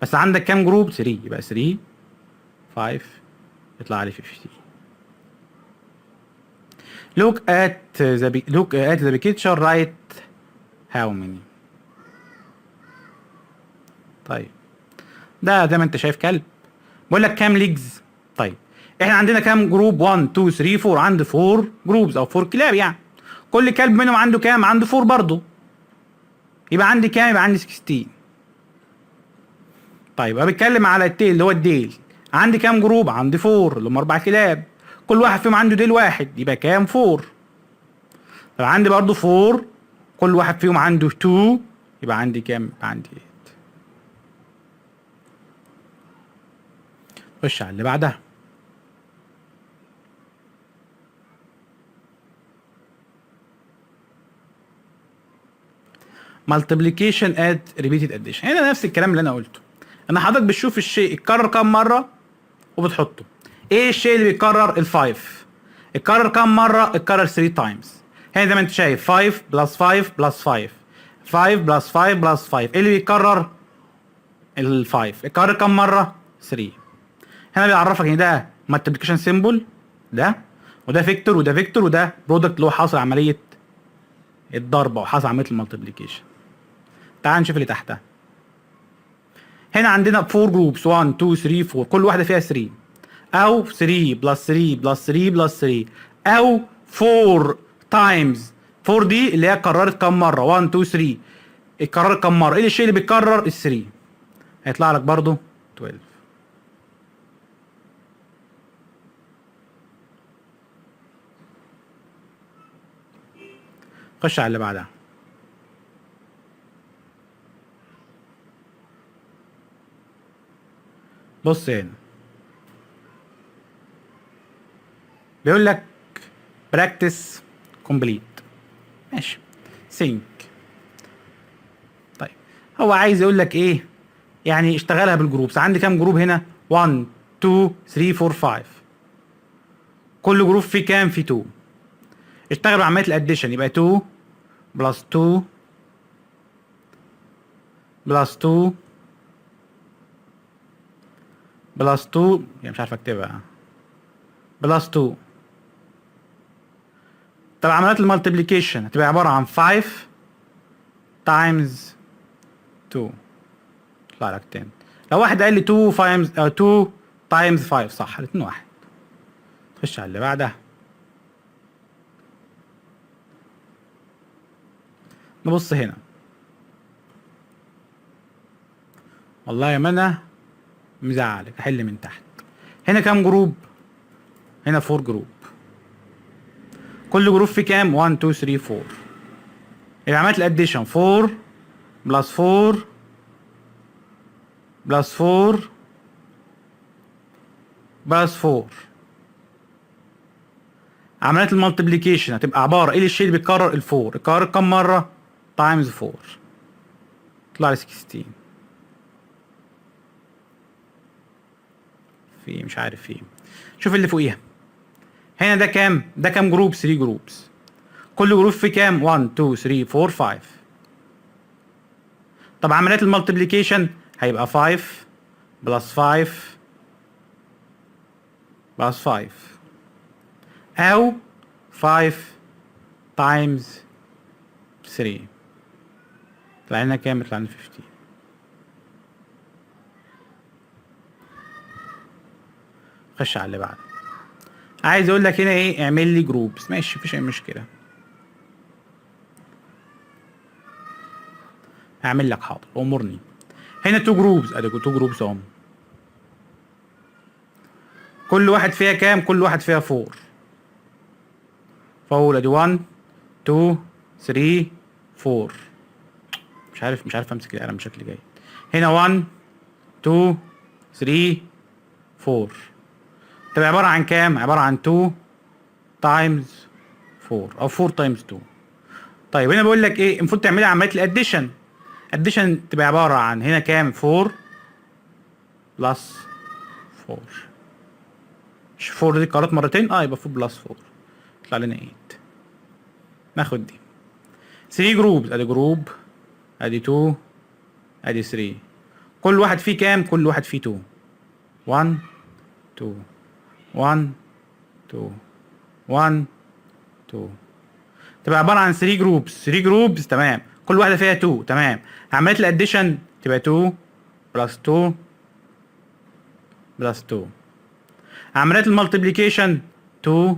[SPEAKER 1] بس عندك كام جروب؟ 3 يبقى 3 5 يطلع لي 50. look at the picture write how many. طيب ده زي ما انت شايف كلب. بقول لك كام ليجز. طيب احنا عندنا كام جروب؟ 1 2 3 4. عندي 4 جروبز او 4 كلاب يعني. كل كلب منهم عنده كام؟ عنده 4 برضه. يبقى عندي كام؟ يبقى عندي 16. طيب انا بتكلم على التيل اللي هو الديل. عندي كام جروب؟ عندي 4 اللي هم 4 كلاب. كل واحد فيهم عنده ديل واحد يبقى كام؟ 4. طب عندي برضه 4 كل واحد فيهم عنده 2 يبقى عندي كام؟ يبقى عندي 8. خش على اللي بعدها. multiplication at repeated addition. هنا نفس الكلام اللي انا قلته. انا حضرتك بتشوف الشيء اتكرر كام مره وبتحطه. ايه الشيء اللي بيتكرر؟ ال5. اتكرر كام مره؟ اتكرر 3 تايمز. هنا زي ما انت شايف 5 بلس 5 بلس 5. 5 بلس 5 بلس 5. ايه اللي بيتكرر؟ ال5. اتكرر كام مره؟ 3. هنا بيعرفك ان ده multiplication symbol ده، وده فيكتور وده فيكتور، وده برودكت اللي هو حاصل عمليه الضرب او حاصل عمليه المالتيبليكيشن. تعال نشوف اللي تحتها. هنا عندنا 4 جروبس 1 2 3 4 كل واحده فيها 3 او 3 بلس 3 بلس 3 بلس 3 او 4 تايمز 4 دي اللي هي اتكررت كام مره؟ 1 2 3 اتكررت كام مره؟ ايه الشيء اللي بيتكرر؟ ال 3 هيطلع لك برضو 12. خش على اللي بعدها. بص هنا بيقول لك براكتس كومبليت. ماشي سينك. طيب هو عايز يقول لك ايه؟ يعني اشتغلها بالجروبس. عندي كام جروب هنا؟ 1 2 3 4 5. كل جروب فيه كام؟ فيه 2. اشتغل بعمليه الاديشن يبقى 2 بلس 2 بلس 2 بلس 2 يعني مش عارف اكتبها. بلس 2. طب عمليات المالتيبليكيشن هتبقى عباره عن 5 تايمز 2 يطلع لك 10. لو واحد قال لي 2 تايمز 2 تايمز 5 صح، الاثنين واحد. خش على اللي بعدها. نبص هنا.
[SPEAKER 2] والله ما انا مزعلك، احل من تحت. هنا كام جروب؟ هنا 4 جروب. كل جروب فيه كام؟ 1 2 3 4. يبقى عملت الاديشن 4 بلس 4 بلس 4 بلس 4. عملية المالتيبليكيشن هتبقى عبارة ايه الشيء اللي بيتكرر؟ الفور. اتكرر كام مرة؟ تايمز 4 يطلع لي 16. في مش عارف في. شوف اللي فوقيها. هنا ده كام؟ ده كام جروب؟ 3 جروبس. كل جروب فيه كام؟ 1 2 3 4 5. طب عملية المالتيبليكيشن هيبقى 5 بلس 5 بلس 5 او 5 تايمز 3. طلع لنا كام؟ طلع لنا 15. خش على اللي بعده. عايز اقول لك هنا ايه؟ اعمل لي جروبس. ماشي مفيش اي مشكله. هعمل لك حاضر، امرني. هنا 2 جروبس، ادي 2 جروبس اهم. كل واحد فيها كام؟ كل واحد فيها 4. فاقول ادي 1 2 3 4. مش عارف امسك القلم بشكل جيد. هنا 1 2 3 4. تبقى عباره عن كام؟ عباره عن 2 تايمز 4 او 4 تايمز 2. طيب هنا بقول لك ايه؟ المفروض تعملي عمليه الاديشن. اديشن تبقى عباره عن هنا كام؟ 4 بلس 4. مش 4 دي قررت مرتين؟ يبقى 4 بلس 4 يطلع لنا 8. ناخد دي 3 جروبز. ادي جروب، ادي 2، ادي 3. كل واحد فيه كام؟ كل واحد فيه 2. 1 2 1 2 1 2. تبقى عباره عن 3 جروبس. 3 جروبس تمام، كل واحده فيها 2 تمام. عمليه الاديشن تبقى 2 بلس 2 بلس 2. عمليه المالتيبليكيشن 2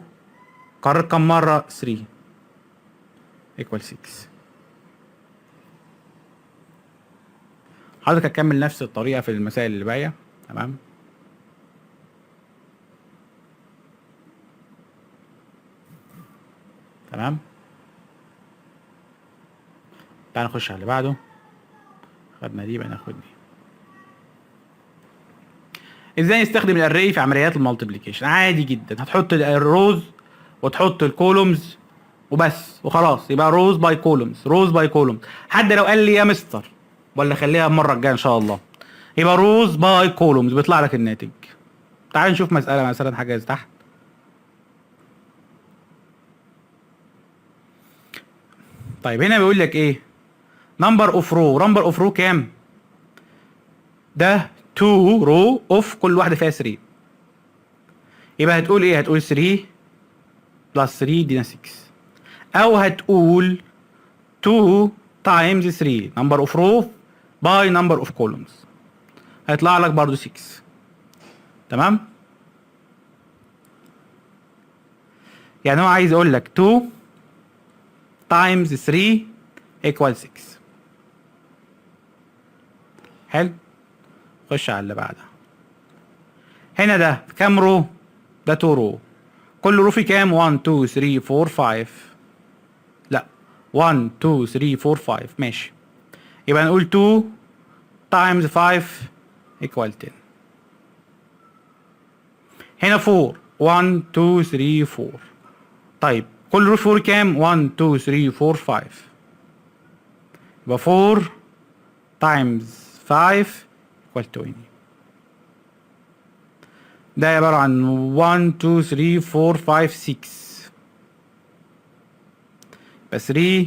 [SPEAKER 2] كرر كم مره؟ 3 equal 6. حضرتك هتكمل نفس الطريقه في المسائل اللي باقيه. تمام. تمام. تعال نخش على اللي بعده. خدنا دي بقى ناخد دي. ازاي نستخدم الاري في عمليات المالتيبليكيشن؟ عادي جدا، هتحط الروز وتحط الكولومز وبس وخلاص. يبقى روز باي كولومز، روز باي كولومز. حد لو قال لي يا مستر، ولا خليها المره الجايه ان شاء الله، يبقى روز باي كولومز بيطلع لك الناتج. تعال نشوف مساله مثلا حاجه تحت. طيب هنا بيقول لك ايه؟ نمبر اوف رو. نمبر اوف رو كام؟ ده 2 رو اوف كل واحده فيها 3. يبقى هتقول ايه؟ هتقول 3 بلس 3 دينا 6. او هتقول 2 تايمز 3 نمبر اوف رو باي نمبر اوف كولومز، هيطلع لك برضو 6. تمام. يعني هو عايز يقول لك 2 تايمز 3 ايكوال 6. حلو. خش على اللي بعدها. هنا ده كام رو؟ ده 2 رو. كل رو فيه كام؟ 1 2 3 4 5. لا 1 2 3 4 5. ماشي. يبقى نقول 2 تايمز 5 ايكوال 10. هنا 4 1 2 3 4. طيب كل رو فيه كام؟ 1 2 3 4 5. يبقى 4 تايمز 5 equal 20. ده عبارة عن 1 2 3 4 5 6. يبقى 3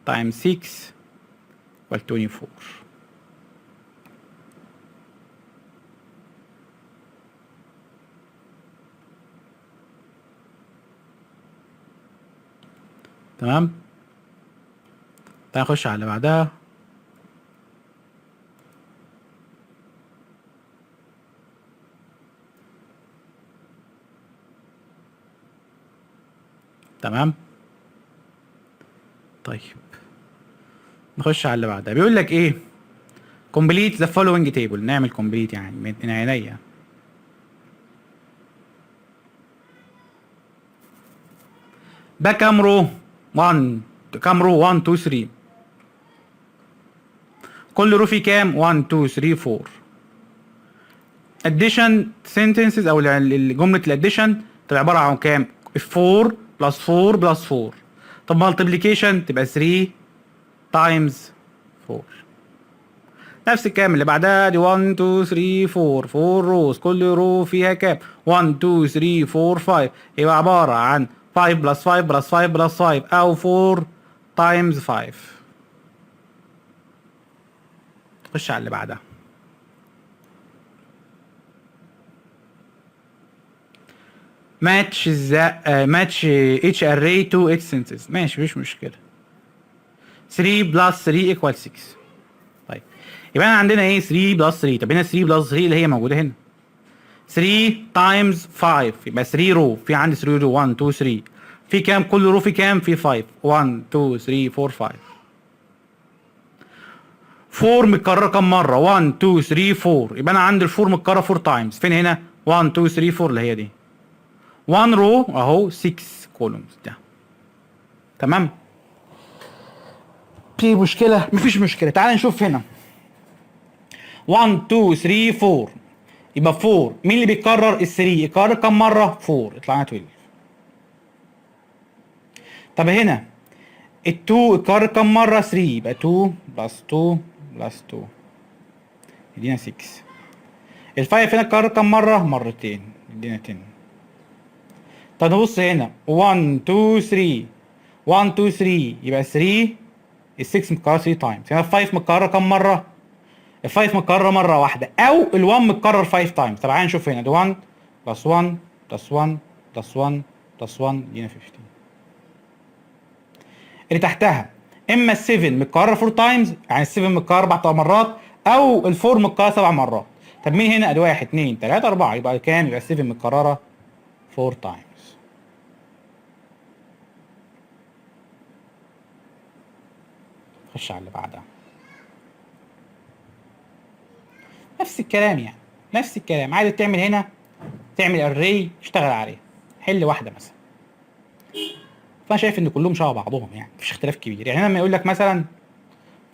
[SPEAKER 2] times 6 equal 24. تمام. تعال نخش على اللي بعدها. تمام. طيب نخش على اللي بعدها. بيقول لك ايه؟ complete the following table. نعمل complete يعني من عينيا. ده كام رو؟ 1 كام رو؟ 1 2 3. كل رو فيه كام؟ 1 2 3 4. addition sentences او جمله الاديشن تبقى عباره عن كام؟ 4 بلس 4 بلس 4. طب multiplication تبقى 3 times 4. نفس الكلام اللي بعدها دي 1 2 3 4 4 روز، كل رو فيها كام؟ 1 2 3 4 5. يبقى عباره عن 5 بلس 5 بلس 5 بلس 5 او 4 تايمز 5. خش على اللي بعدها. match match each array to its sentences. ماشي مفيش مشكله. 3 بلس 3 equal 6. طيب يبقى عندنا ايه 3 بلس 3. طب هنا 3 بلس 3 اللي هي موجوده هنا 3 تايمز 5 يبقى 3 رو. في عندي 3 رو 1 2 3. في كام؟ كل رو في كام؟ في 5. 1 2 3 4 5. 4 متكرره كام مره؟ 1 2 3 4. يبقى انا عندي ال 4 متكرره 4 تايمز. فين هنا؟ 1 2 3 4 اللي هي دي. 1 رو اهو 6 كولومز ده. تمام؟ في مشكله؟ مفيش مشكله. تعال نشوف هنا 1 2 3 4. يبقى 4 مين اللي بيتكرر؟ ال 3 يتكرر كام مره؟ 4 يطلع لنا 12. طب هنا ال 2 اتكرر كام مره؟ 3 يبقى 2 بلس 2 بلس 2 يدينا 6. ال 5 هنا اتكرر كام مره؟ مرتين يدينا 10. طب نبص هنا 1 2 3 1 2 3 يبقى 3 ال 6 متكرر 3 تايمز. هنا ال 5 متكرر كام مره؟ ال 5 متكرر مره واحده او ال 1 متكرر 5 تايمز. طب تعالى نشوف هنا ده 1 بلس 1 بلس 1 بلس 1 بلس 1 يدينا 15. اللي تحتها اما ال 7 متكرر 4 تايمز يعني ال 7 متكرر 4 مرات او ال 4 متكرر 7 مرات. طب مين هنا؟ ادي 1 2 3 4 يبقى كام؟ يبقى ال 7 متكرره 4 تايمز. خش على اللي بعدها. نفس الكلام يعني نفس الكلام. عايز تعمل هنا تعمل اري اشتغل عليه. حل واحده مثلا. فانا شايف ان كلهم شبه بعضهم يعني مفيش اختلاف كبير. يعني لما يقول لك مثلا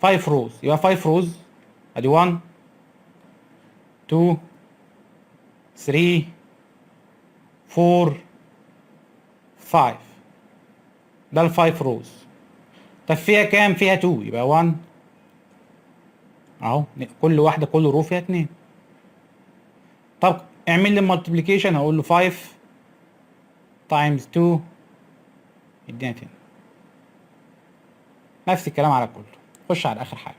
[SPEAKER 2] 5 روز يبقى 5 روز ادي 1 2 3 4 5. ده ال 5 روز. طب فيها كام؟ فيها 2 يبقى 1 اهو كل واحده كل رو فيها 2. طب اعمل لي مالتيبليكيشن هقول له 5 تايمز 2 يدينا 10. نفس الكلام على كله. خش على اخر حاجه.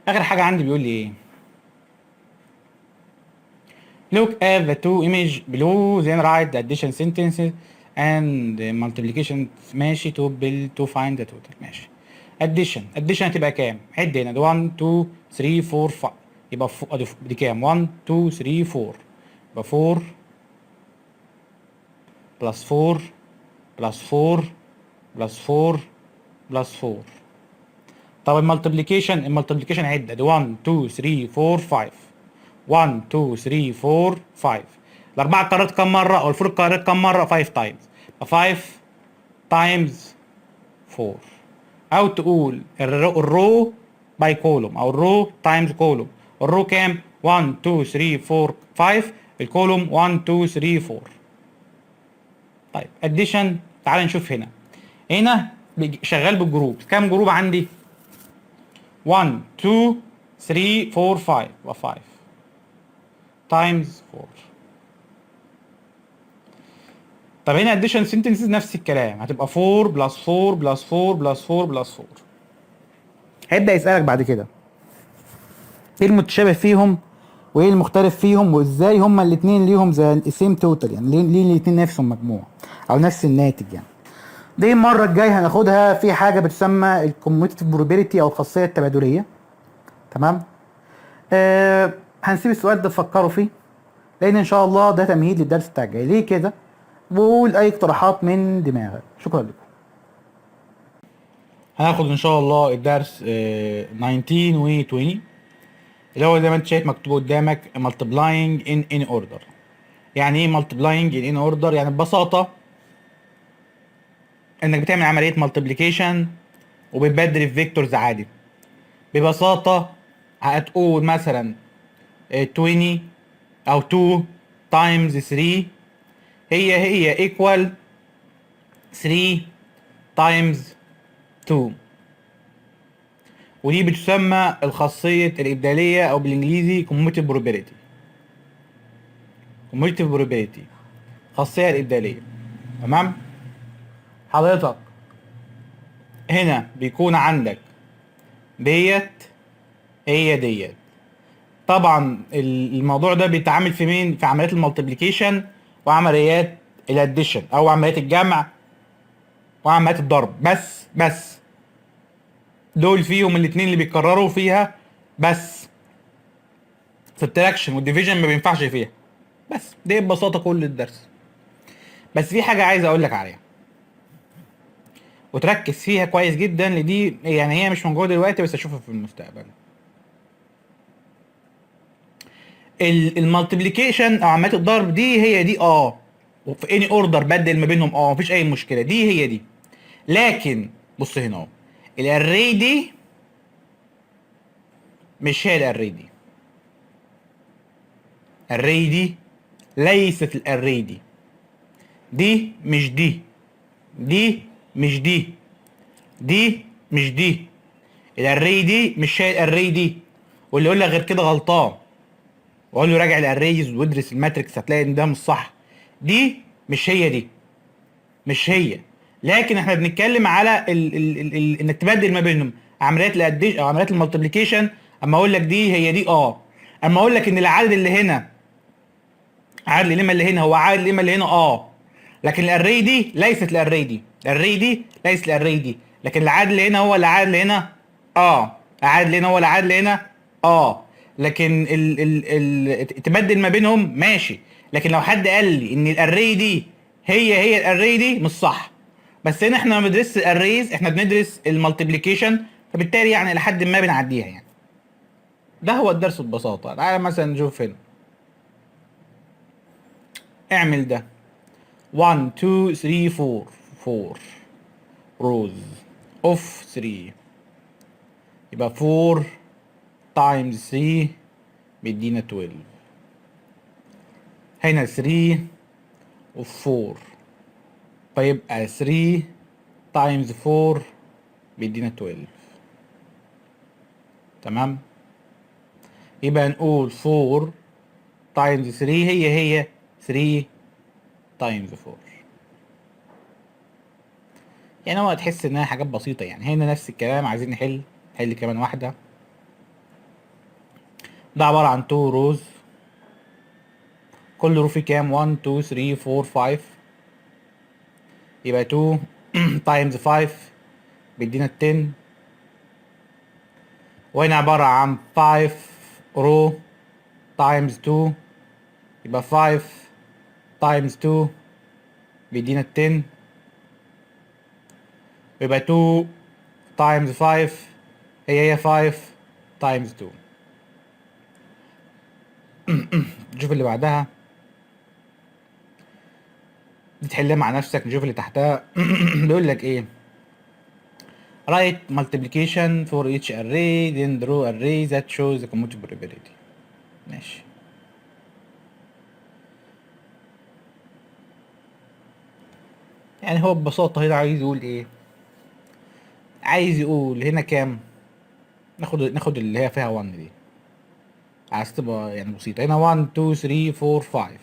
[SPEAKER 2] اخر حاجه عندي بيقول لي ايه؟ look at the two image below then write the addition sentences and the multiplication. ماشي to find the total. ماشي. addition هتبقى كام؟ عد هنا ده 1 2 3 4 5 يبقى دي كام؟ 1 2 3 4 يبقى 4 بلس 4 بلس 4 بلس 4 بلس 4. طب المالتيبليكيشن عد ادي 1 2 3 4 5 1 2 3 4 5. الاربعه اتكررت كام مره؟ او الفور اتكررت كام مره؟ 5 تايمز. 5 تايمز 4. او تقول الرو باي كولوم او الرو تايمز كولوم. الرو كام؟ 1 2 3 4 5. الكولوم 1 2 3 4. طيب اديشن تعال نشوف هنا. هنا شغال بالجروب. كام جروب عندي؟ 1 2 3 4 5 يبقى 5 تايمز 4. طب هنا اديشن سنتنسز نفس الكلام هتبقى 4 بلس 4 بلس 4 بلس 4 بلس 4. هيبدا يسالك بعد كده ايه المتشابه فيهم وايه المختلف فيهم وازاي هما الاثنين ليهم زي السيم توتال يعني ليه الاثنين نفس المجموع او نفس الناتج يعني. دي المره الجايه هناخدها في حاجه بتسمى الكوميوتيف بروبابيلتي او الخاصيه التبادليه. تمام. هنسيب السؤال ده تفكروا فيه لان ان شاء الله ده تمهيد للدرس بتاع الجاي. ليه كده؟ وقول اي اقتراحات من دماغك. شكرا لكم.
[SPEAKER 1] هناخد ان شاء الله الدرس 19 و 20 اللي هو زي ما انت شايف مكتوب قدامك multiplying in order. يعني ايه multiplying in order؟ يعني ببساطة انك بتعمل عملية multiplication وبتبدل الفيكتورز عادي. ببساطة هتقول مثلا 20 او 2 times 3 هي equal 3 times 2، ودي بتسمى الخاصية الإبدالية أو بالإنجليزي commutative probability. commutative probability خاصية الإبدالية. تمام؟ حضرتك هنا بيكون عندك ديت هي ديت. طبعا الموضوع ده بيتعامل في مين؟ في عمليات المالتيبليكيشن وعمليات الاديشن او عمليات الجمع وعمليات الضرب بس دول فيهم الاتنين اللي بيكرروا فيها، بس سبتراكشن والديفيجن ما بينفعش فيها. بس دي ببساطه كل الدرس. بس في حاجه عايز اقول لك عليها وتركز فيها كويس جدا، لدي يعني هي مش موجوده دلوقتي بس اشوفها في المستقبل. المالتيبليكيشن او عمليات الضرب دي هي دي وفي اني اوردر بدل ما بينهم مفيش اي مشكله، دي هي دي. لكن بص هنا اهو، الاري دي مش هي الاري دي. الاري دي ليست الاري دي. دي مش دي، دي مش دي، دي مش دي. الاري دي مش هي الاري دي، واللي يقول لك غير كده غلطان. واقول له راجع الاريز وادرس الماتريكس هتلاقي ان ده مش صح. دي مش هي دي، مش هي. لكن احنا بنتكلم على انك تبدل ما بينهم عمليات الاديشن او عمليات المالتيبليكيشن. اما اقول لك دي هي دي اما اقول لك ان العدد اللي هنا عدد القيمه اللي هنا هو عدد القيمه اللي هنا لكن الاري دي ليست الاري دي، الاري دي ليست الاري دي، لكن العدد اللي هنا هو العدد اللي هنا العدد اللي هنا هو العدد اللي هنا لكن تبدل ما بينهم ماشي. لكن لو حد قال لي ان الاري دي هي الاري دي مش صح. بس هنا احنا ما بندرسش الاريز، احنا بندرس المالتيبليكيشن، فبالتالي يعني لحد ما بنعديها يعني. ده هو الدرس ببساطه. تعالى مثلا نشوف هنا، اعمل ده 1 2 3 4 rows of 3 يبقى 4 times 3 بيدينا 12. هنا 3 و 4 فيبقى 3 times 4 بيدينا 12. تمام؟ يبقى نقول 4 times 3 هي 3 times 4. يعني هو تحس انها حاجات بسيطة يعني. هنا نفس الكلام، عايزين نحل كمان واحدة. ده عبارة عن 2 rows، كل رو فيه كام؟ 1 2 3 4 5 يبقى 2 times 5 بيدينا 10. وهنا عبارة عن 5 رو times 2 يبقى 5 times 2 بيدينا 10. يبقى 2 times 5 هي 5 times 2. نشوف اللي بعدها دي تحلها مع نفسك. نشوف اللي تحتها بيقول لك ايه؟ write multiplication for each array then draw array that shows the commutative probability. ماشي. يعني هو ببساطة هنا عايز يقول ايه؟ عايز يقول هنا كام؟ ناخد اللي هي فيها 1 دي عايز تبقى يعني بسيطة. هنا 1 2 3 4 5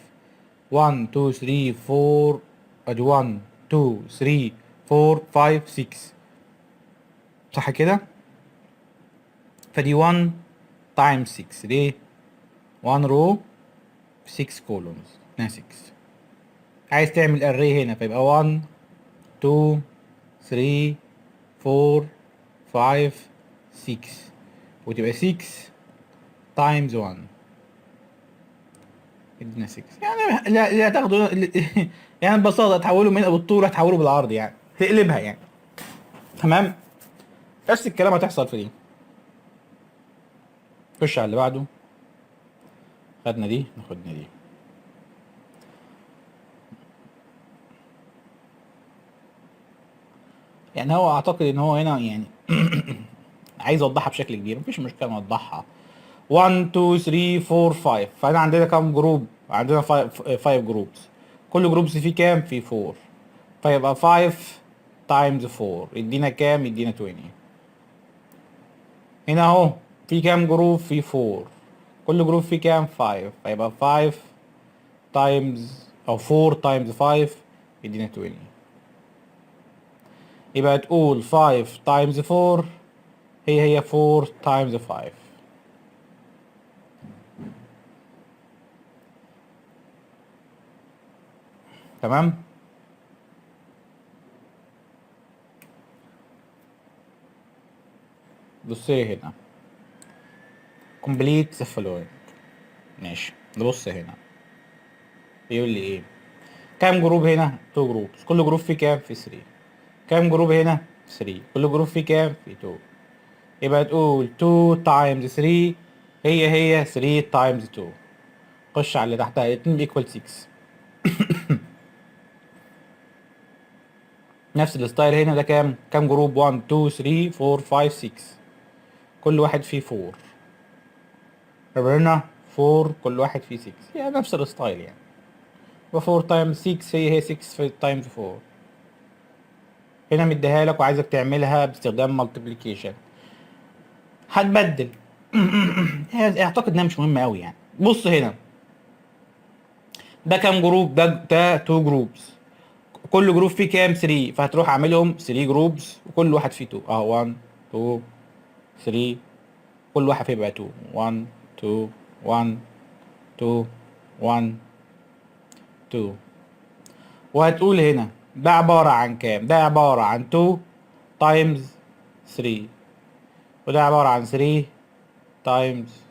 [SPEAKER 1] 1 2 3 4 ادي 1 2 3 4 5 6 صح كده؟ فدي 1 times 6 ليه؟ 1 row 6 columns هنا 6. عايز تعمل array هنا فيبقى 1 2 3 4 5 6 وتبقى 6 times 1 ادينا 6. يعني لا تاخده يعني ببساطة تحوله من بالطول هتحوله بالعرض يعني تقلبها يعني. تمام؟ نفس الكلام هتحصل في دي. خش على اللي بعده. خدنا دي، ناخدنا دي. يعني هو اعتقد ان هو هنا يعني عايز اوضحها بشكل كبير، مفيش مشكله نوضحها. 1 2 3 4 5. فاحنا عندنا كام جروب؟ عندنا 5 جروبس. كل جروبس فيه كام؟ فيه 4. فيبقى 5 تايمز 4 يدينا كام؟ يدينا 20. هنا اهو في كام جروب؟ فيه 4. كل جروب فيه كام؟ 5. فيبقى 5 تايمز او 4 تايمز 5 يدينا 20. يبقى تقول 5 تايمز 4 هي 4 تايمز 5. تمام. بصي هنا complete the following. ماشي نبص هنا بيقول لي ايه. كام جروب هنا؟ 2 جروبس. كل جروب فيه كام؟ فيه 3. كام جروب هنا؟ 3. كل جروب فيه كام؟ فيه 2. يبقى تقول 2 تايمز 3 هي 3 تايمز 2. خش على اللي تحتها 2 بيكوال 6. نفس الستايل هنا. ده كام جروب؟ 1 2 3 4 5 6. كل واحد فيه 4. يبقى هنا 4 كل واحد فيه 6. يعني نفس الستايل يعني. يبقى 4 تايمز 6 هي 6 تايمز 4. هنا مديها لك وعايزك تعملها باستخدام مالتيبليكيشن. هتبدل. اعتقد انها مش مهمه قوي يعني. بص هنا ده كام جروب؟ ده 2 جروبس. كل جروب فيه كام؟ 3. فهتروح عاملهم 3 جروبس وكل واحد فيه 2 اهو. 1 2 3. كل واحد فيه بقى 2. 1 2 1 2 1 2. وهتقول هنا ده عبارة عن كام؟ ده عبارة عن 2 تايمز 3. وده عبارة عن 3 تايمز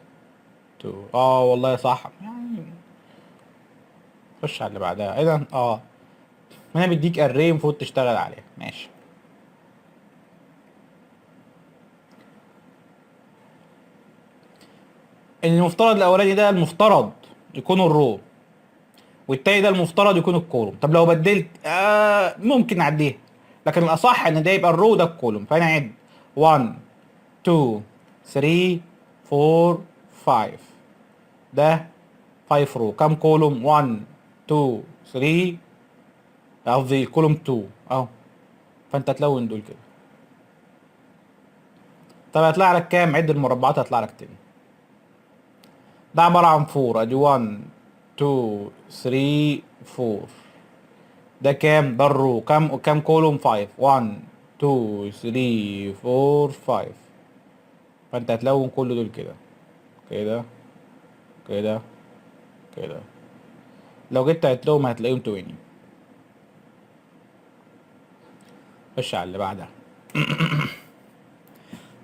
[SPEAKER 1] 2. والله صح يعني. خش على اللي بعدها. اذا هنا بيديك اري المفروض تشتغل عليها. ماشي. المفترض الاولاني ده المفترض يكون الرو، والتاني ده المفترض يكون الكولوم. طب لو بدلت ممكن نعديها، لكن الاصح ان ده يبقى الرو ده الكولوم. فانا عد 1 2 3 4 5. ده 5 رو. كام كولوم؟ 1 2 3. قصدي الكولوم 2 اهو. فانت تلون دول كده. طب هيطلع لك كام؟ عد المربعات هيطلع لك 10. ده عبارة عن 4. ادي 1 2 3 4. ده كام؟ ده الرو. كام كولوم؟ 5. 1 2 3 4 5. فانت هتلون كل دول كده كده كده كده. لو جيت هتلاقيهم 20. خش على اللي بعدها.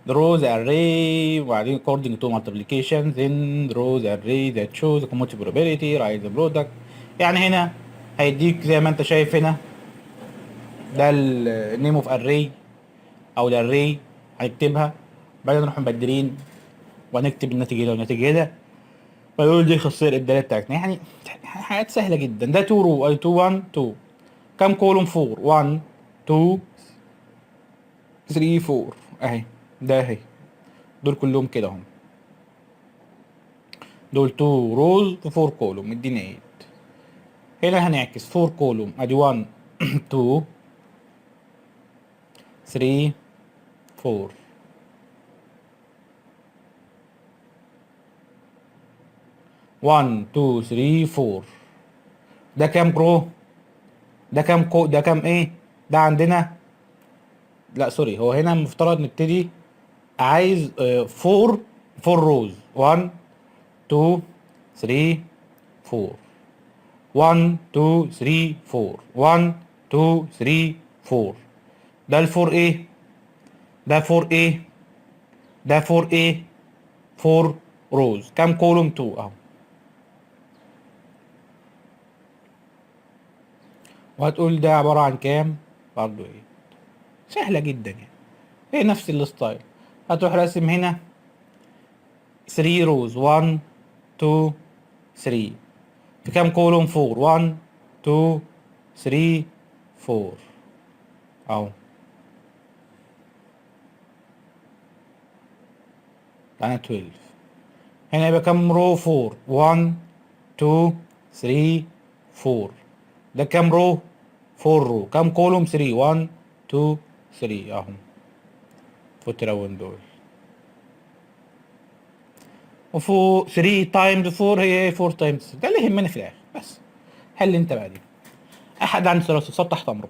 [SPEAKER 1] draw the array وبعدين according to multiplication then draw the array that shows the commutative probability write the product. يعني هنا هيديك زي ما انت شايف هنا ده النيم اوف array او الاري. هنكتبها بعدين نروح مبدلين وهنكتب النتيجه ده والنتيجه ده. فدول دي الخاصيه الابداليه بتاعتنا. يعني حاجات سهله جدا. ده 2 رو 2 1 2. كام كولوم؟ 4. 1 2 3 4 اهي. ده اهي. دول كلهم كده اهم. دول 2 روز و4 كولوم مدينا 8. هنا هنعكس 4 كولوم. ادي 1 2 3 4. 1 2 3 4. ده كام رو؟ ده كام ايه؟ ده عندنا لا سوري. هو هنا المفترض نبتدي. عايز 4 روز. 1 2 3 4. 1 2 3 4. 1 2 3 4. ده الفور ايه؟ ده فور ايه؟ ده فور ايه؟ 4 روز. كام كولوم؟ 2 اهو. وهتقول ده عبارة عن كام؟ برضو ايه؟ سهلة جدا يعني. هي نفس الستايل. هتروح راسم هنا 3 روز 1 2 3 في كام كولوم 4 1 2 3 4 اهو. يعني 12 هنا يبقى كام رو 4 1 2 3 4 ده كام رو 4 رو كام كولوم 3 1 2 3 اهو فوت راوند دول وفوق 3 تايمز 4 هي 4 تايمز ده اللي يهمنا في الاخر بس. حل انت بقى دي. احد عنده سؤال تحت امركم.